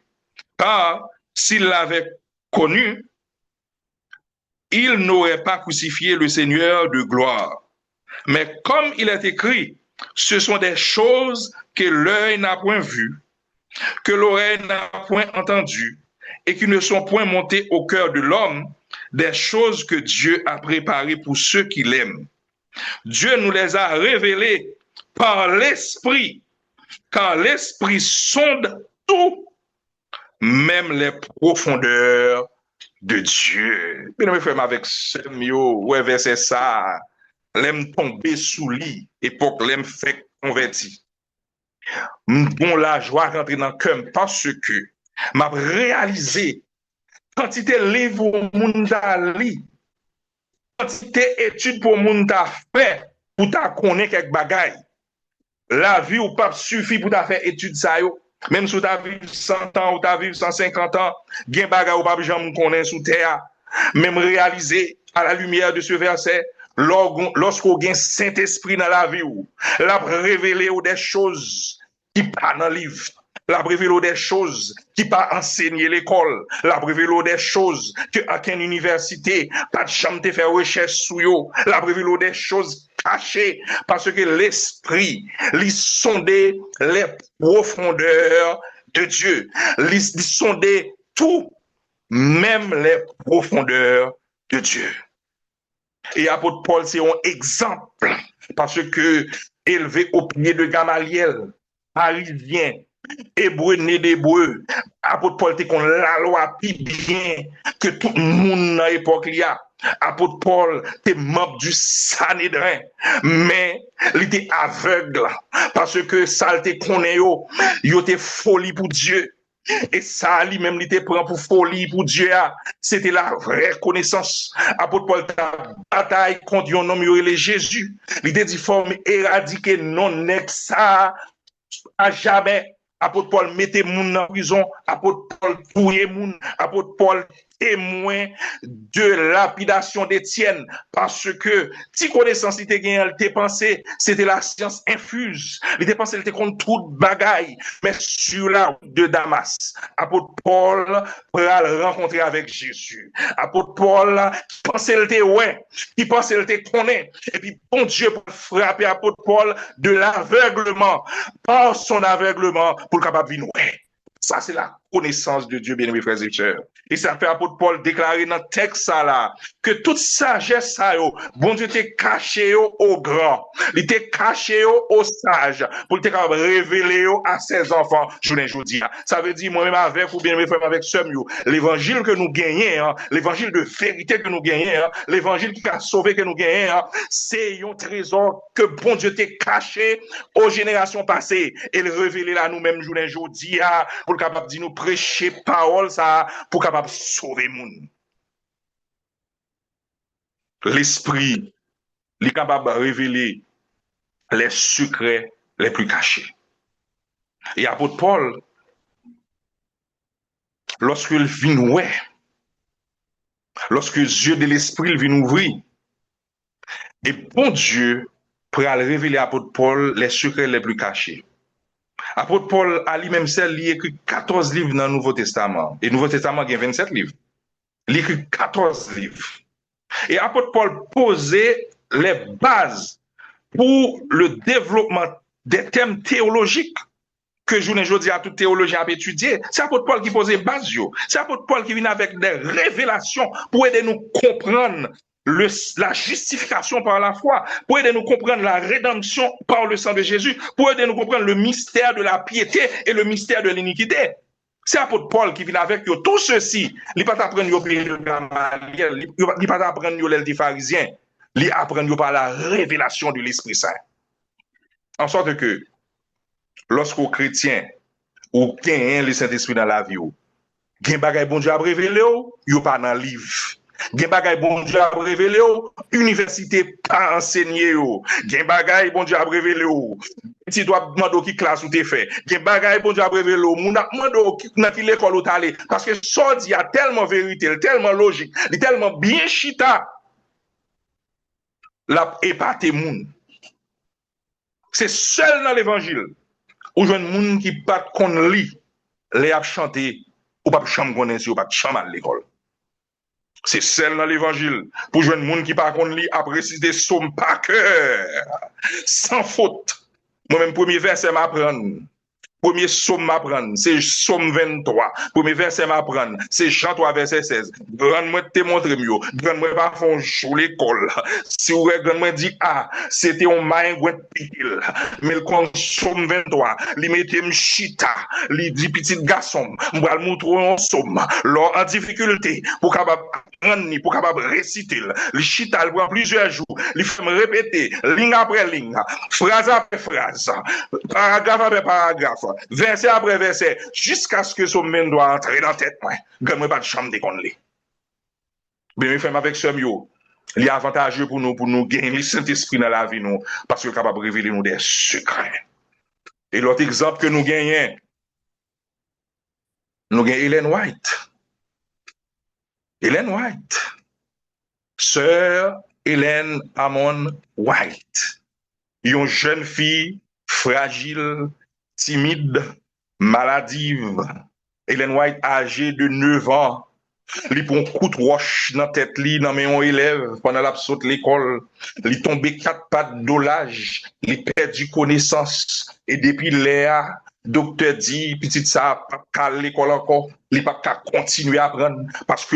[SPEAKER 1] Car s'il l'avait connue, il n'aurait pas crucifié le Seigneur de gloire. Mais comme il est écrit, ce sont des choses que l'œil n'a point vues, que l'oreille n'a point entendues, et qui ne sont point montées au cœur de l'homme, des choses que Dieu a préparées pour ceux qui l'aiment. Dieu nous les a révélées par l'Esprit, car l'Esprit sonde tout, même les profondeurs de Dieu. Bien, mes frères, avec ce mot, ouais, verset ça, l'aime tomber sous lit, époque l'aime fait converti. Bon la joie rentrer dans le cœur parce que m'a réalisé quantité livre au monde a li, quantité études pour monde a fait pour ta connaître quelques bagailles. La vie ou pas suffit pour ta faire études ça yo. Même si tu as vécu 100 ans ou tu as vécu 150 ans, gen bagay ou pas jamais connaître sous terre. Même réaliser à la lumière de ce verset, lorsqu'on gagne Saint-Esprit dans la vie, l'a révélé des choses qui pas dans le livre, l'a révélé des choses qui pas enseigné l'école, l'a révélé des choses que à quelle université pas de chambre de faire recherche sur yo, l'a révélé des choses cachées parce que l'esprit lui sondait les profondeurs de Dieu, lui sondait tout, même les profondeurs de Dieu. Et apôtre Paul, c'est un exemple, parce que élevé au pied de Gamaliel, parisien, hébreu né d'hébreu, apôtre Paul était qu'on la loi plus bien que tout le monde dans l'époque. Apôtre Paul était membre du Sanhédrin, mais il était aveugle, parce que ça était connaît, il était folie pour Dieu. Et ça, lui-même, il était prend pour folie pour Dieu. C'était la vraie connaissance. Apôtre Paul a bataille contre un homme, il Jésus. Il était dit, faut éradiquer non ça à jamais. Apôtre Paul mettait moun en prison, apôtre Paul touye moun, apôtre Paul témoin de lapidation d'Étienne parce que si connaissance était gagnée, elle était pensée, c'était la science infuse. Il était pensé, elle était contre toute bagaille. Mais sur la route de Damas, apôtre Paul va le rencontrer avec Jésus. Apôtre Paul pensait, elle était ouais, il pensait, elle était connaît. Et puis, bon Dieu, pour frapper apôtre Paul de l'aveuglement, par son aveuglement, pour le capable de vivre. Ça, c'est la connaissance de Dieu, bien-aimés frères et sœurs. Et ça fait apôtre Paul déclarer dans le texte ça là, que toute sagesse ça yo, bon Dieu t'est caché au grand, il t'est caché au sage, pour te révéler à ses enfants, je dis. Ça veut dire, moi-même avec ou bien mes frères avec soeur, l'évangile que nous gagnons, l'évangile de vérité que nous gagnons, l'évangile qui a sauvé que nous gagnons, c'est un trésor que bon Dieu t'est caché aux générations passées et le révéler là nous-mêmes, je dis, pour le capable de nous prêcher parole ça, pour capable sauver moun. L'esprit, il est capable de révéler les secrets les plus cachés. Et apôtre Paul, lorsqu'il vient ouais, lorsque les yeux de l'esprit viennent ouvrir, et bon Dieu pour révéler à apôtre Paul les secrets les plus cachés. Apôtre Paul a lui-même seul, il écrit 14 livres dans le Nouveau Testament. Et le Nouveau Testament, il y a 27 livres. Il écrit 14 livres. Et apôtre Paul posait les bases pour le développement des thèmes théologiques que je ne dis à tout théologien à étudier. C'est apôtre Paul qui posait les bases. C'est apôtre Paul qui vient avec des révélations pour aider nous comprendre la justification par la foi, pour aider nous comprendre la rédemption par le sang de Jésus, pour aider nous comprendre le mystère de la piété et le mystère de l'iniquité. C'est apôtre Paul qui vient avec eux. Tout ceci, il ne peut pas apprendre le Gamaliel, il ne peut pas apprendre les pharisiens, il apprend par la révélation de l'Esprit Saint. En sorte que, lorsqu'aux chrétiens, ou gagnent le Saint-Esprit dans la vie, gen bagay bon Dieu a révélé, yo pas dans le livre. Gen bagay bon Dieu a révélé, université pas enseigné yo. Gen bagay bon Dieu a révélé, petit doit demander qui classe ou t'es fait. Gen bagay bon Dieu a révélé, moun a demandé dans quelle école ou t'allé parce que ça dit a tellement vérité, tellement logique, tellement bien chita. La épaté moun. C'est seul dans l'évangile où je moun qui pas qu'on lit, les a chanté ou pas chambre connaître ou pas chambre à l'école. C'est celle dans l'évangile pour jouer monde qui par contre lit après réciter somme par cœur sans faute. Moi-même premier verset m'apprendre. Premier somme m'apprendre, c'est somme 23. Premier verset m'apprendre, c'est Jean 3 verset 16. Grand-moi te montre mieux. Grand-moi pas font jouer l'école. Si vous grand-moi dit c'était un maïngouin pitil. Mais le somme 23, li mette m'chita, li dit petit garçon, m'bra le montrer en somme. Lors en difficulté pour capable apprendre, pour capable réciter. Li chita le prend plusieurs jours, li fait me répéter ligne après ligne, phrase après phrase, paragraphe après paragraphe. Verset après verset, jusqu'à ce que son men doit entrer dans la tête. Gagne pas de chambre de qu'on l'est. Bien, je fais avec ce mieux. Il y a avantageux pour nous gagner le Saint-Esprit dans la vie, nous, parce qu'il est capable de révéler nous des secrets. Et l'autre exemple que nous gagnons Ellen White. Ellen White. Sœur Ellen Hammond White. Une jeune fille fragile, timide, maladive. Ellen White, âgée de 9 ans, li prend coup de roche dans la tête, li dans mes élèves pendant la saute l'école, li tombe 4 pattes d'olage, li perdu connaissance, et depuis l'air, docteur dit, petite ça, pas l'école encore, il pas continuer à apprendre parce que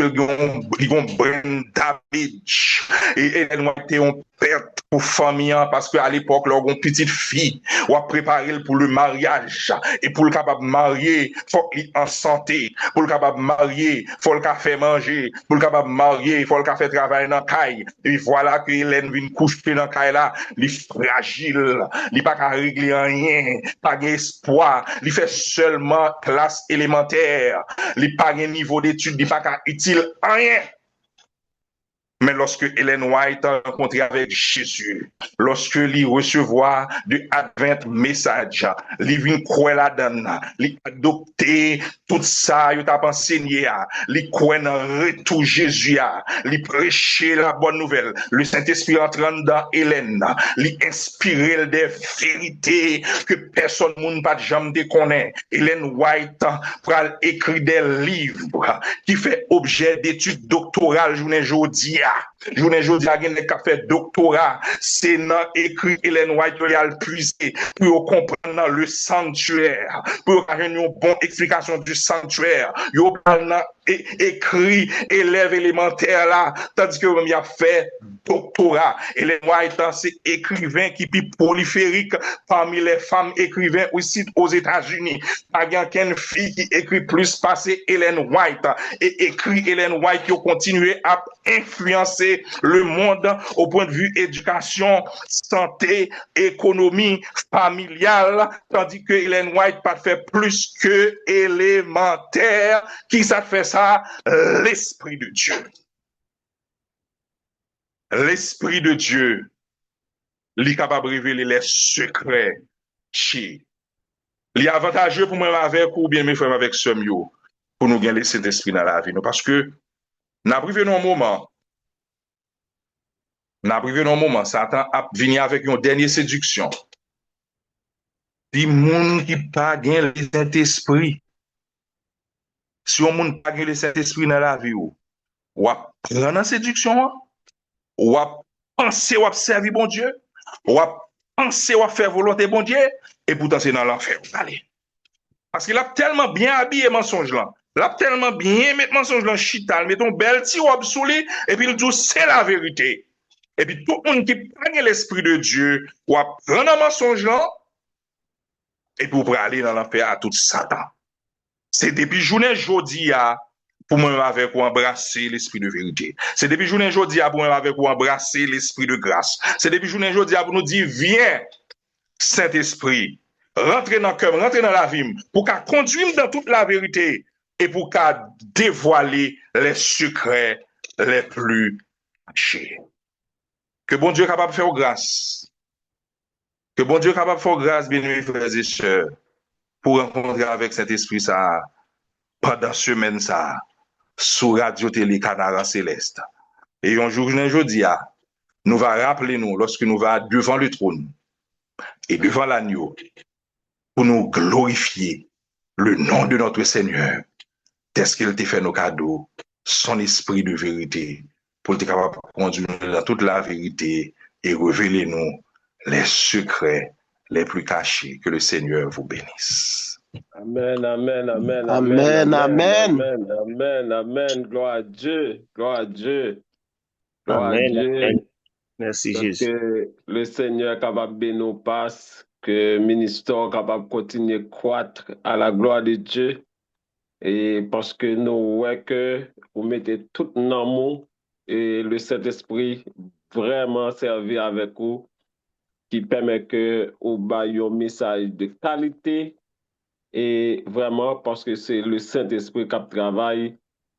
[SPEAKER 1] ils vont brain damage et elle a été en perte pour famille parce qu'à l'époque leur une petite fille ou a préparé pour le mariage et pour le capable marier faut qu'il en santé pour le capable marier faut le faire manger pour le capable marier faut le faire travailler dans caille et voilà que Hélène vient coucher dans caille là il fragile il pas qu'à régler rien pas d'espoir il fait seulement classe élémentaire. Il n'y a pas de niveau d'études, il n'y a pas utile rien. Mais lorsque Ellen White a rencontré avec Jésus, lorsque lui recevoir de Advent message, lui vient croire là-dedans, lui adopter tout ça, il t'a enseigné, lui croire dans retour Jésus, lui prêcher la bonne nouvelle. Le Saint-Esprit entrant dans Hélène, lui inspirer des vérités que personne ne pas jamais connaît. Ellen White pral écrit des livres qui fait objet d'études doctorales journée jodi. Journée jodi a gen qui fait doctorat, c'est dans écrit Ellen White qui a puisé pour comprendre le sanctuaire, pour avoir une bonne explication du sanctuaire. Yo écrit élève élémentaire là, tandis que il a fait doctorat. Ellen White c'est écrivain qui est prolifique parmi les femmes écrivains aussi aux États-Unis. Pas qu'une fille qui écrit plus passé Ellen White et écrit Ellen White qui a continué à influencer le monde au point de vue éducation, santé, économie, familiale, tandis que Ellen White pas fait plus que élémentaire. Qui ça fait ça? L'Esprit de Dieu. L'Esprit de Dieu, il est capable de révéler les secrets chez. Il est avantageux pour moi avec ou bien mes frères avec ce mieux pour nous gagner cet esprit dans la vie. Parce que nous avons privé un moment, Satan a venu avec une dernière séduction. Puis, monde qui pas gagné le Saint-Esprit, si on monde pas gagné le Saint-Esprit dans la vie, ou à prendre la séduction, ou à penser ou à servir bon Dieu, ou à penser ou à faire volonté bon Dieu, et pourtant c'est dans l'enfer. Allez. Parce qu'il a tellement bien habillé mensonge là. Il a tellement bien mis mensonge là, chital, mettons belle petit robe sous lui, et puis il dit c'est la vérité. Et puis tout le monde qui prend l'esprit de Dieu, ou à prendre un mensonge là, et pour aller dans l'enfer à tout Satan. C'est depuis journée jeudi pour moi avec ou embrasser l'esprit de vérité. C'est depuis journée jeudi pour moi avec ou embrasser l'esprit de grâce. C'est depuis journée jeudi pour nous dire viens Saint-Esprit, rentrez dans le cœur, rentrez dans la vie pour qu'à conduire dans toute la vérité et pour qu'à dévoiler les secrets les plus cachés. Que bon Dieu est capable de faire grâce. Que bon Dieu est capable de faire grâce, bien-aimés frères et sœurs, pour rencontrer avec cet esprit ça pendant semaine ça sur Radio Télé Canara Céleste. Et un jour, jeudi, nous va rappeler nous lorsque nous va devant le trône et devant l'agneau pour nous glorifier le nom de notre Seigneur, tel qu'il t'a fait nos cadeaux, son esprit de vérité, pour être capable de conduire dans toute la vérité et révéler nous les secrets les plus cachés. Que le Seigneur vous bénisse.
[SPEAKER 2] Amen, amen, amen,
[SPEAKER 3] Amen,
[SPEAKER 2] amen,
[SPEAKER 3] amen.
[SPEAKER 2] amen, amen, amen. Gloire à Dieu, gloire à Dieu, gloire à
[SPEAKER 3] Amen,
[SPEAKER 2] Dieu.
[SPEAKER 3] amen. Merci
[SPEAKER 2] Donc,
[SPEAKER 3] Jésus.
[SPEAKER 2] que le Seigneur est capable de nous passer, que le ministère est capable de continuer à croître à la gloire de Dieu. Et parce que nous voyons que vous mettez tout dans nous et le Saint-Esprit vraiment servir avec vous, qui permet que vous ayez un message de qualité. Et vraiment, parce que c'est le Saint-Esprit qui travaille,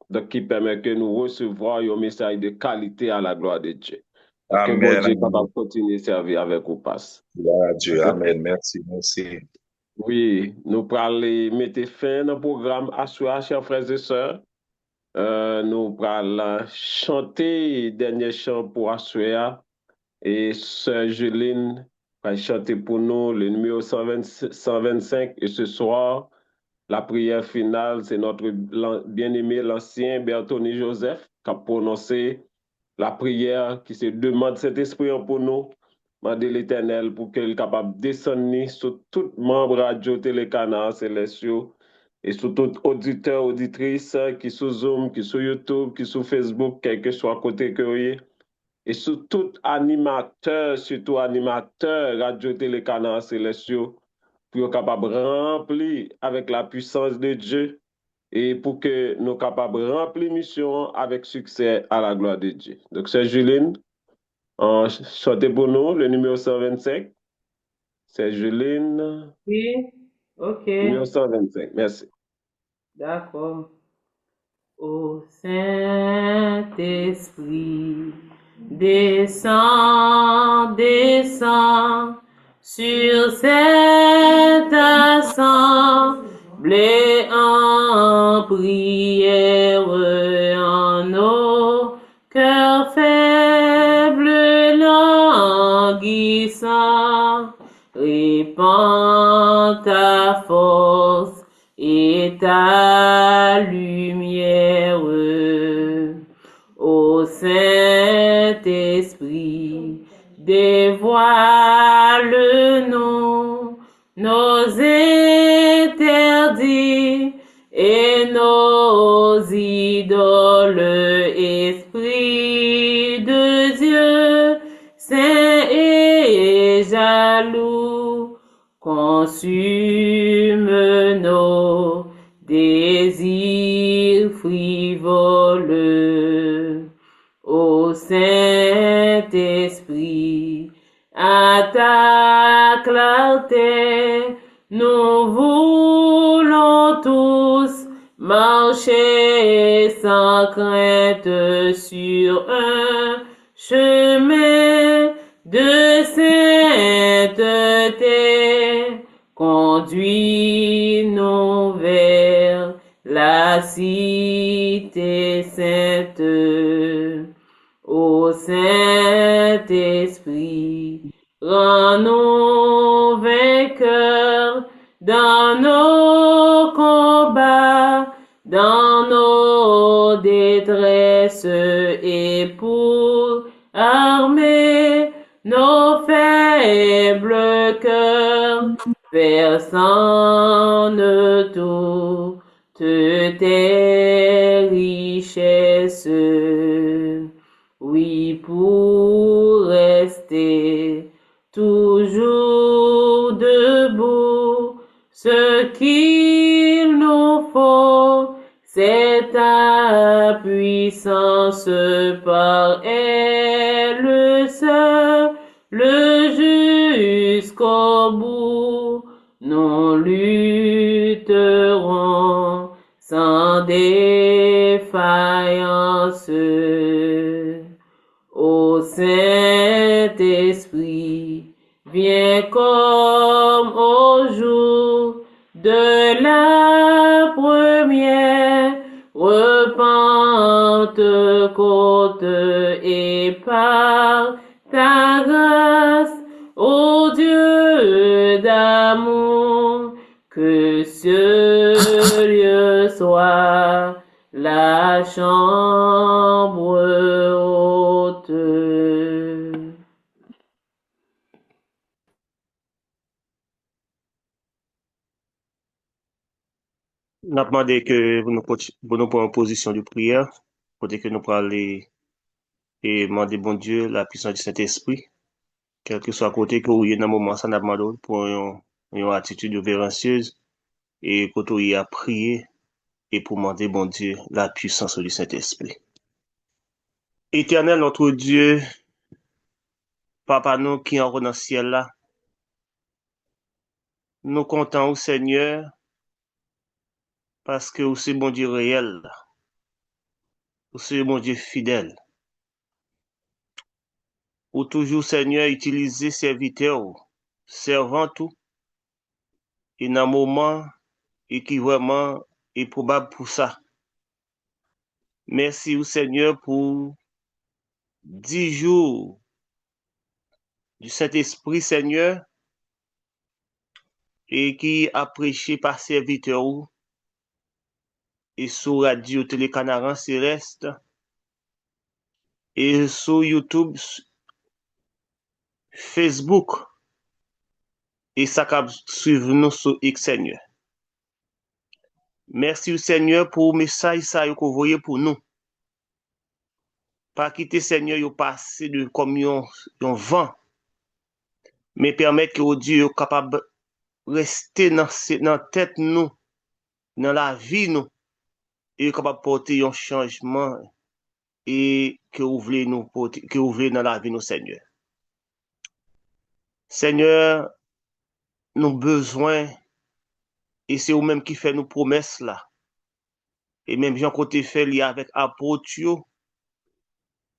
[SPEAKER 2] donc qui permet que nous recevions un message de qualité à la gloire de Dieu. Donc, que bon
[SPEAKER 1] Amen.
[SPEAKER 2] Dieu capable de continuer à servir avec vous passe.
[SPEAKER 1] Gloire à Dieu. Amen. Merci, merci.
[SPEAKER 2] Oui, nous parlons mettre fin au programme à soi, chers frères et sœurs. Nous allons chanter dernier chant pour Assoya et sœur Juline va chanter pour nous le numéro 125 et ce soir, la prière finale, c'est notre bien-aimé l'ancien Bertoni Joseph qui a prononcé la prière qui se demande cet esprit pour nous, demander l'Éternel pour qu'il soit capable de descendre sur tout membre radio télécanal célestiaux et sur tout auditeur, auditrice qui sur Zoom, qui sur YouTube, qui sur Facebook, quel que soit côté que vous et sur tout animateur, surtout animateur radio télécanal célestiaux, pour être capable de remplir avec la puissance de Dieu et pour que nous soyons capables de remplir mission avec succès à la gloire de Dieu. Donc, c'est Juline, chantez pour nous le numéro 125. C'est Juline.
[SPEAKER 4] Oui, ok,
[SPEAKER 2] Numéro 125, merci.
[SPEAKER 4] d'accord.
[SPEAKER 3] Ô Saint-Esprit, descends, descends sur cette assemblée en prière, en nos cœurs faibles languissants. Répands ta force et ta lumière. Ô Saint-Esprit, dévoile-nous nos interdits et nos idoles, Esprit de Dieu, saint et jaloux, consume nos désirs frivoles. Ô Saint-Esprit, à ta clarté, nous voulons tous marcher sans crainte sur un chemin de sainteté. Conduis-nous vers la cité sainte. Ô Saint-Esprit, rends-nous vainqueurs dans nos combats, dans nos détresses, et pour armer nos faibles cœurs, versant toutes tes richesses. Oui, pour rester toujours debout, ce qu'il nous faut, c'est ta puissance par elle seule, jusqu'au bout. Nous lutterons sans défaillance. Ô Saint-Esprit, viens comme au jour de la première Pentecôte, et par ta grâce, ô Dieu d'amour, que ce lieu soit la chambre haute.
[SPEAKER 4] Nous avons demandé que nous prenions position de prière, pour que nous parlions et demander bon Dieu la puissance du Saint-Esprit, quel que soit côté que vous êtes dans le moment, ça n'a pas demandé pour une attitude révérencieuse et quand vous êtes à prier et pour demander bon Dieu la puissance du Saint-Esprit. Éternel notre Dieu, Papa nous qui en dans le ciel là, nous comptons au Seigneur parce que vous c'est bon Dieu réel, vous c'est bon Dieu fidèle. Ou toujours, Seigneur, utiliser serviteurs, servant tout, et dans un moment et qui vraiment est probable pour ça. Merci au Seigneur pour 10 jours du Saint-Esprit, Seigneur, et qui a prêché par serviteurs et sur Radio Télécanaran Céleste et sur YouTube, Facebook, et ça cap suivre nous sur X, Seigneur. Merci au Seigneur pour le message ça que vous voyez pour nous. Pas quitter Seigneur yo passer de comme un vent, mais permettre que Dieu soit capable de rester dans la tête nous, dans la vie nous, et capable de porter un changement et que vous voulez nous porter, que vous voulez dans la vie nous, Seigneur. Seigneur, nous besoin, et c'est vous-même qui fait nos promesses là, et même Jean côté fait li avec apôtre yo,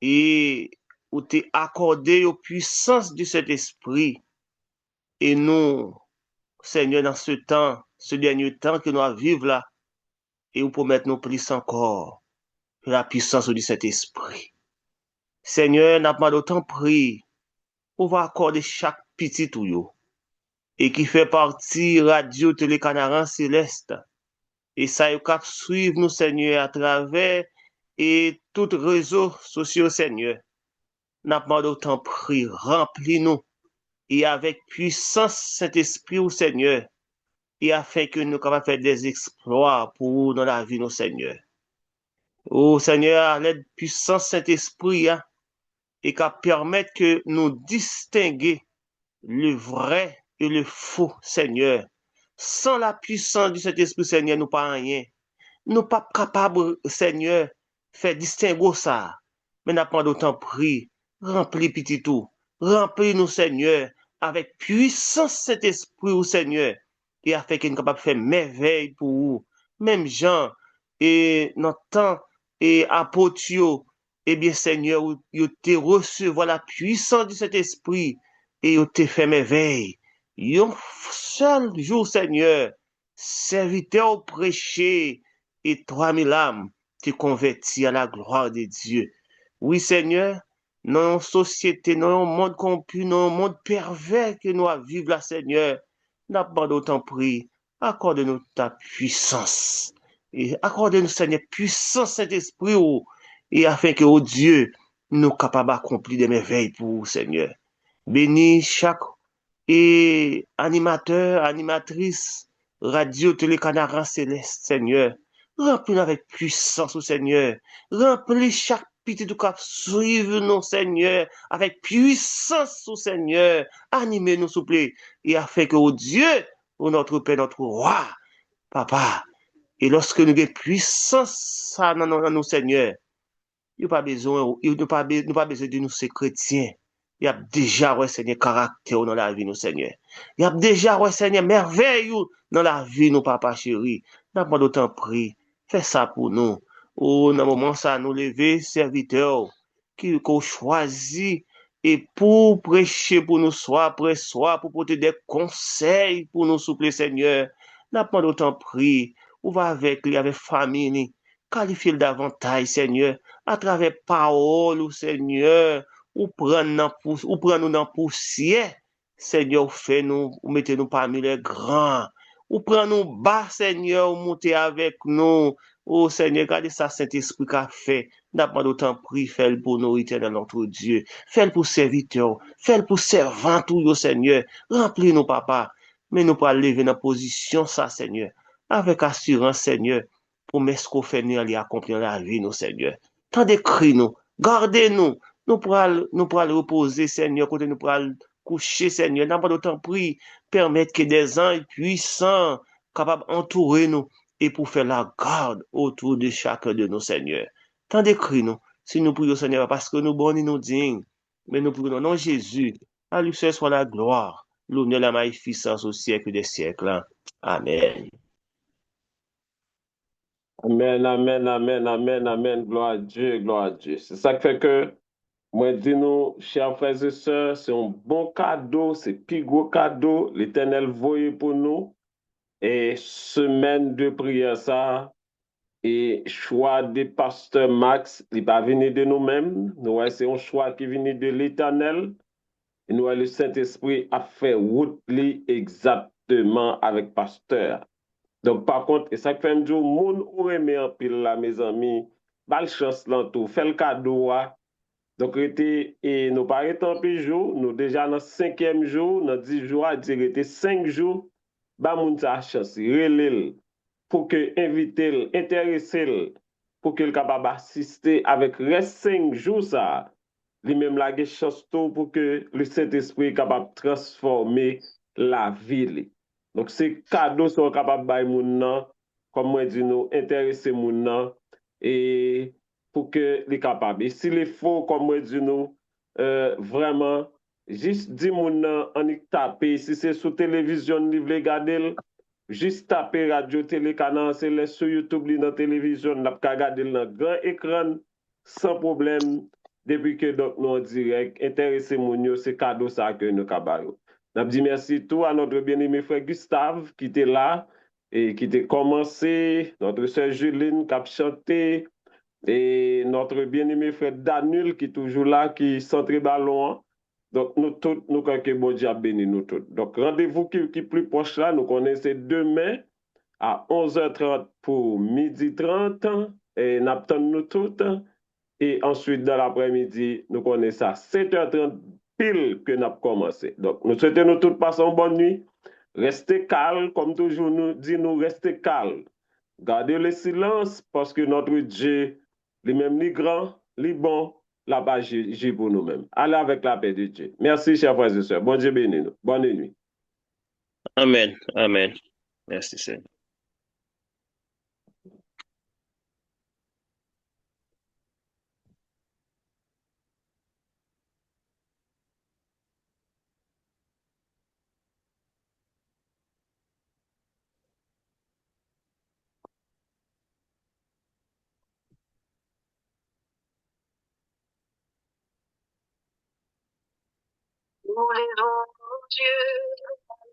[SPEAKER 4] et ou t'es accordé aux puissances du Saint-Esprit. Et nous, Seigneur, dans ce temps, ce dernier temps que nous allons vivre là, et vous promettez nous plus encore la puissance du Saint-Esprit. Seigneur, n'a pas d'autant pris, on va accorder chaque petit tout et qui fait partie radio télécanaran céleste. Et ça, il cap suivre nous, Seigneur, à travers et tout réseau social, Seigneur. N'a pas d'autant pris, remplis-nous et avec puissance Saint-Esprit, au Seigneur, et afin que nous capables faire des exploits pour dans la vie, nos Seigneur. Oh Seigneur, à l'aide puissance Saint-Esprit, hein, et qu'à permettre que nous distinguer le vrai et le faux, Seigneur. Sans la puissance du Saint-Esprit, Seigneur, nous pas rien. Nous pas capables, Seigneur, faire distinguer ça. Mais n'a pas d'autant pris, remplis petit tout, remplis nous, Seigneur, avec puissance Saint-Esprit, au Seigneur, et afin qu'il nous capable de faire merveille pour vous. Même Jean, et notre temps, et apôtre, eh bien, Seigneur, vous te recevoir la puissance du Saint-Esprit, et vous te fait merveille. Un seul jour, Seigneur, serviteur prêché, et 3000 âmes te convertis à la gloire de Dieu. Oui, Seigneur, dans une société, dans un monde corrompu, dans un monde pervers que nous vivons là, Seigneur, n'a pas d'autant pris, accorde-nous ta puissance. Et accorde-nous, Seigneur, puissance Saint-Esprit, et afin que, oh Dieu, nous capables d'accomplir des merveilles pour vous, Seigneur. Bénis chaque et animateur, animatrice, radio, télécanaran céleste, Seigneur. Remplis-nous avec puissance, Seigneur. Remplis chaque petit du cap, suive-nous, Seigneur, avec puissance, Seigneur. Animez-nous, s'il vous plaît, et afin que, oh Dieu, oh notre Père, notre Roi, Papa, et lorsque nous avons puissance dans nous, Seigneur, il n'y a pas besoin, pas besoin de nous, ces chrétiens. Il y a déjà, ouais, Seigneur, caractère dans la vie, nous, Seigneur. Il y a déjà, ouais, Seigneur, merveille dans la vie, nous, papa chéri. N'a pas d'autant pris. Fais ça pour nous. Oh, dans le moment, ça, nous lever, serviteurs, qu'on choisit, et pour prêcher pour nous, soit après soit, pour porter des conseils pour nous, souple, Seigneur. N'a pas d'autant pris. On va avec lui, avec famille, qualifier davantage, Seigneur, à travers parole, Seigneur, ou prendre nous dans poussière, Seigneur, fait nous, ou mettez nous parmi les grands, ou prendre nous bas, Seigneur, ou monter avec nous, oh Seigneur, regardez ça, Saint-Esprit qu'a fait, n'a pas d'autant pris, fais-le pour nous, éternel notre Dieu, fais-le pour serviteur, fais-le pour servant, tout, Seigneur, remplis-nous, papa, mais nous pas lever dans position, ça, Seigneur, avec assurance, Seigneur, promesse qu'on fait nous aller accomplir la vie, nous, Seigneur. Tant d'écrits, nous, gardez-nous, nous pourrons reposer, Seigneur, quand nous pourrons coucher, Seigneur. N'a pas d'autant pris, permettre que des anges puissants, capables d'entourer nous, et pour faire la garde autour de chacun de nous, Seigneur. Tant d'écrits, nous, si nous prions, Seigneur, parce que nous bons et nous dignes, mais nous prions, non, Jésus, à lui seul soit la gloire, l'honneur, la magnificence au siècle des siècles. Amen.
[SPEAKER 2] Amen, amen, amen, amen, amen. Gloire à Dieu, gloire à Dieu. C'est ça qui fait que, moi, dis-nous, chers frères et sœurs, c'est un bon cadeau, c'est plus gros cadeau, l'Éternel voyait pour nous. Et semaine de prière, ça, et choix des pasteurs Max, il n'est pas venu de nous-mêmes. Nous, c'est un choix qui vient de l'Éternel. Et nous, le Saint-Esprit a fait route exactement avec pasteur. Donc, par contre, et ça fait un jour, moun ou aimé en pile là, mes amis, bal chance là tout, fait le cadeau. Donc, et nous pas été en pile jour, nous déjà dans 5e jour, dans 10 jours, à dire, 5 jours, bah, moun sa chance, relève pour que inviter, intéresser, pour qu'il capable d'assister avec reste 5 jours ça. Lui-même la chance tout pour que le Saint-Esprit est capable de transformer la ville. Donc, c'est cadeau sont capables de moun nan, comme moi dit nous, intéresser moun nan, et pour que les capables. Et s'il est faux, comme moi dit nous, vraiment, juste dit moun nan, on y tape, si c'est sur télévision, vous voulez regarder, juste taper radio télé canal, c'est les sur YouTube, li dans télévision, n'a pas regarder dans grand écran sans problème depuis que donc nous en direct intéressé mon yo, c'est cadeau ça que nous cabayo. N'a dit merci tout à notre bien-aimé frère Gustave qui était là et qui était commencé, notre sœur Juline qui a chanté et notre bien-aimé frère Daniel qui est toujours là qui centre ballon. Donc, nous tous, nous, quand que bon Dieu a béni nous tous. Donc, rendez-vous qui est plus proche là, nous connaissons demain à 11h30 pour midi 30 et nous attendons nous tous. Et ensuite, dans l'après-midi, nous connaissons à 7h30 pile que nous avons commencé. Donc, nous souhaitons nous tous passer une bonne nuit. Restez calme, comme toujours nous dit, nous restez calme. Gardez le silence parce que notre Dieu, lui-même, les grand, les bon, là-bas, j'ai pour nous-mêmes. Allez avec la paix de Dieu. Merci, chers frères et sœurs. Bon Dieu béni nous. Bonne nuit.
[SPEAKER 4] Amen. Amen. Merci, Seigneur.
[SPEAKER 5] Nous levons Dieu.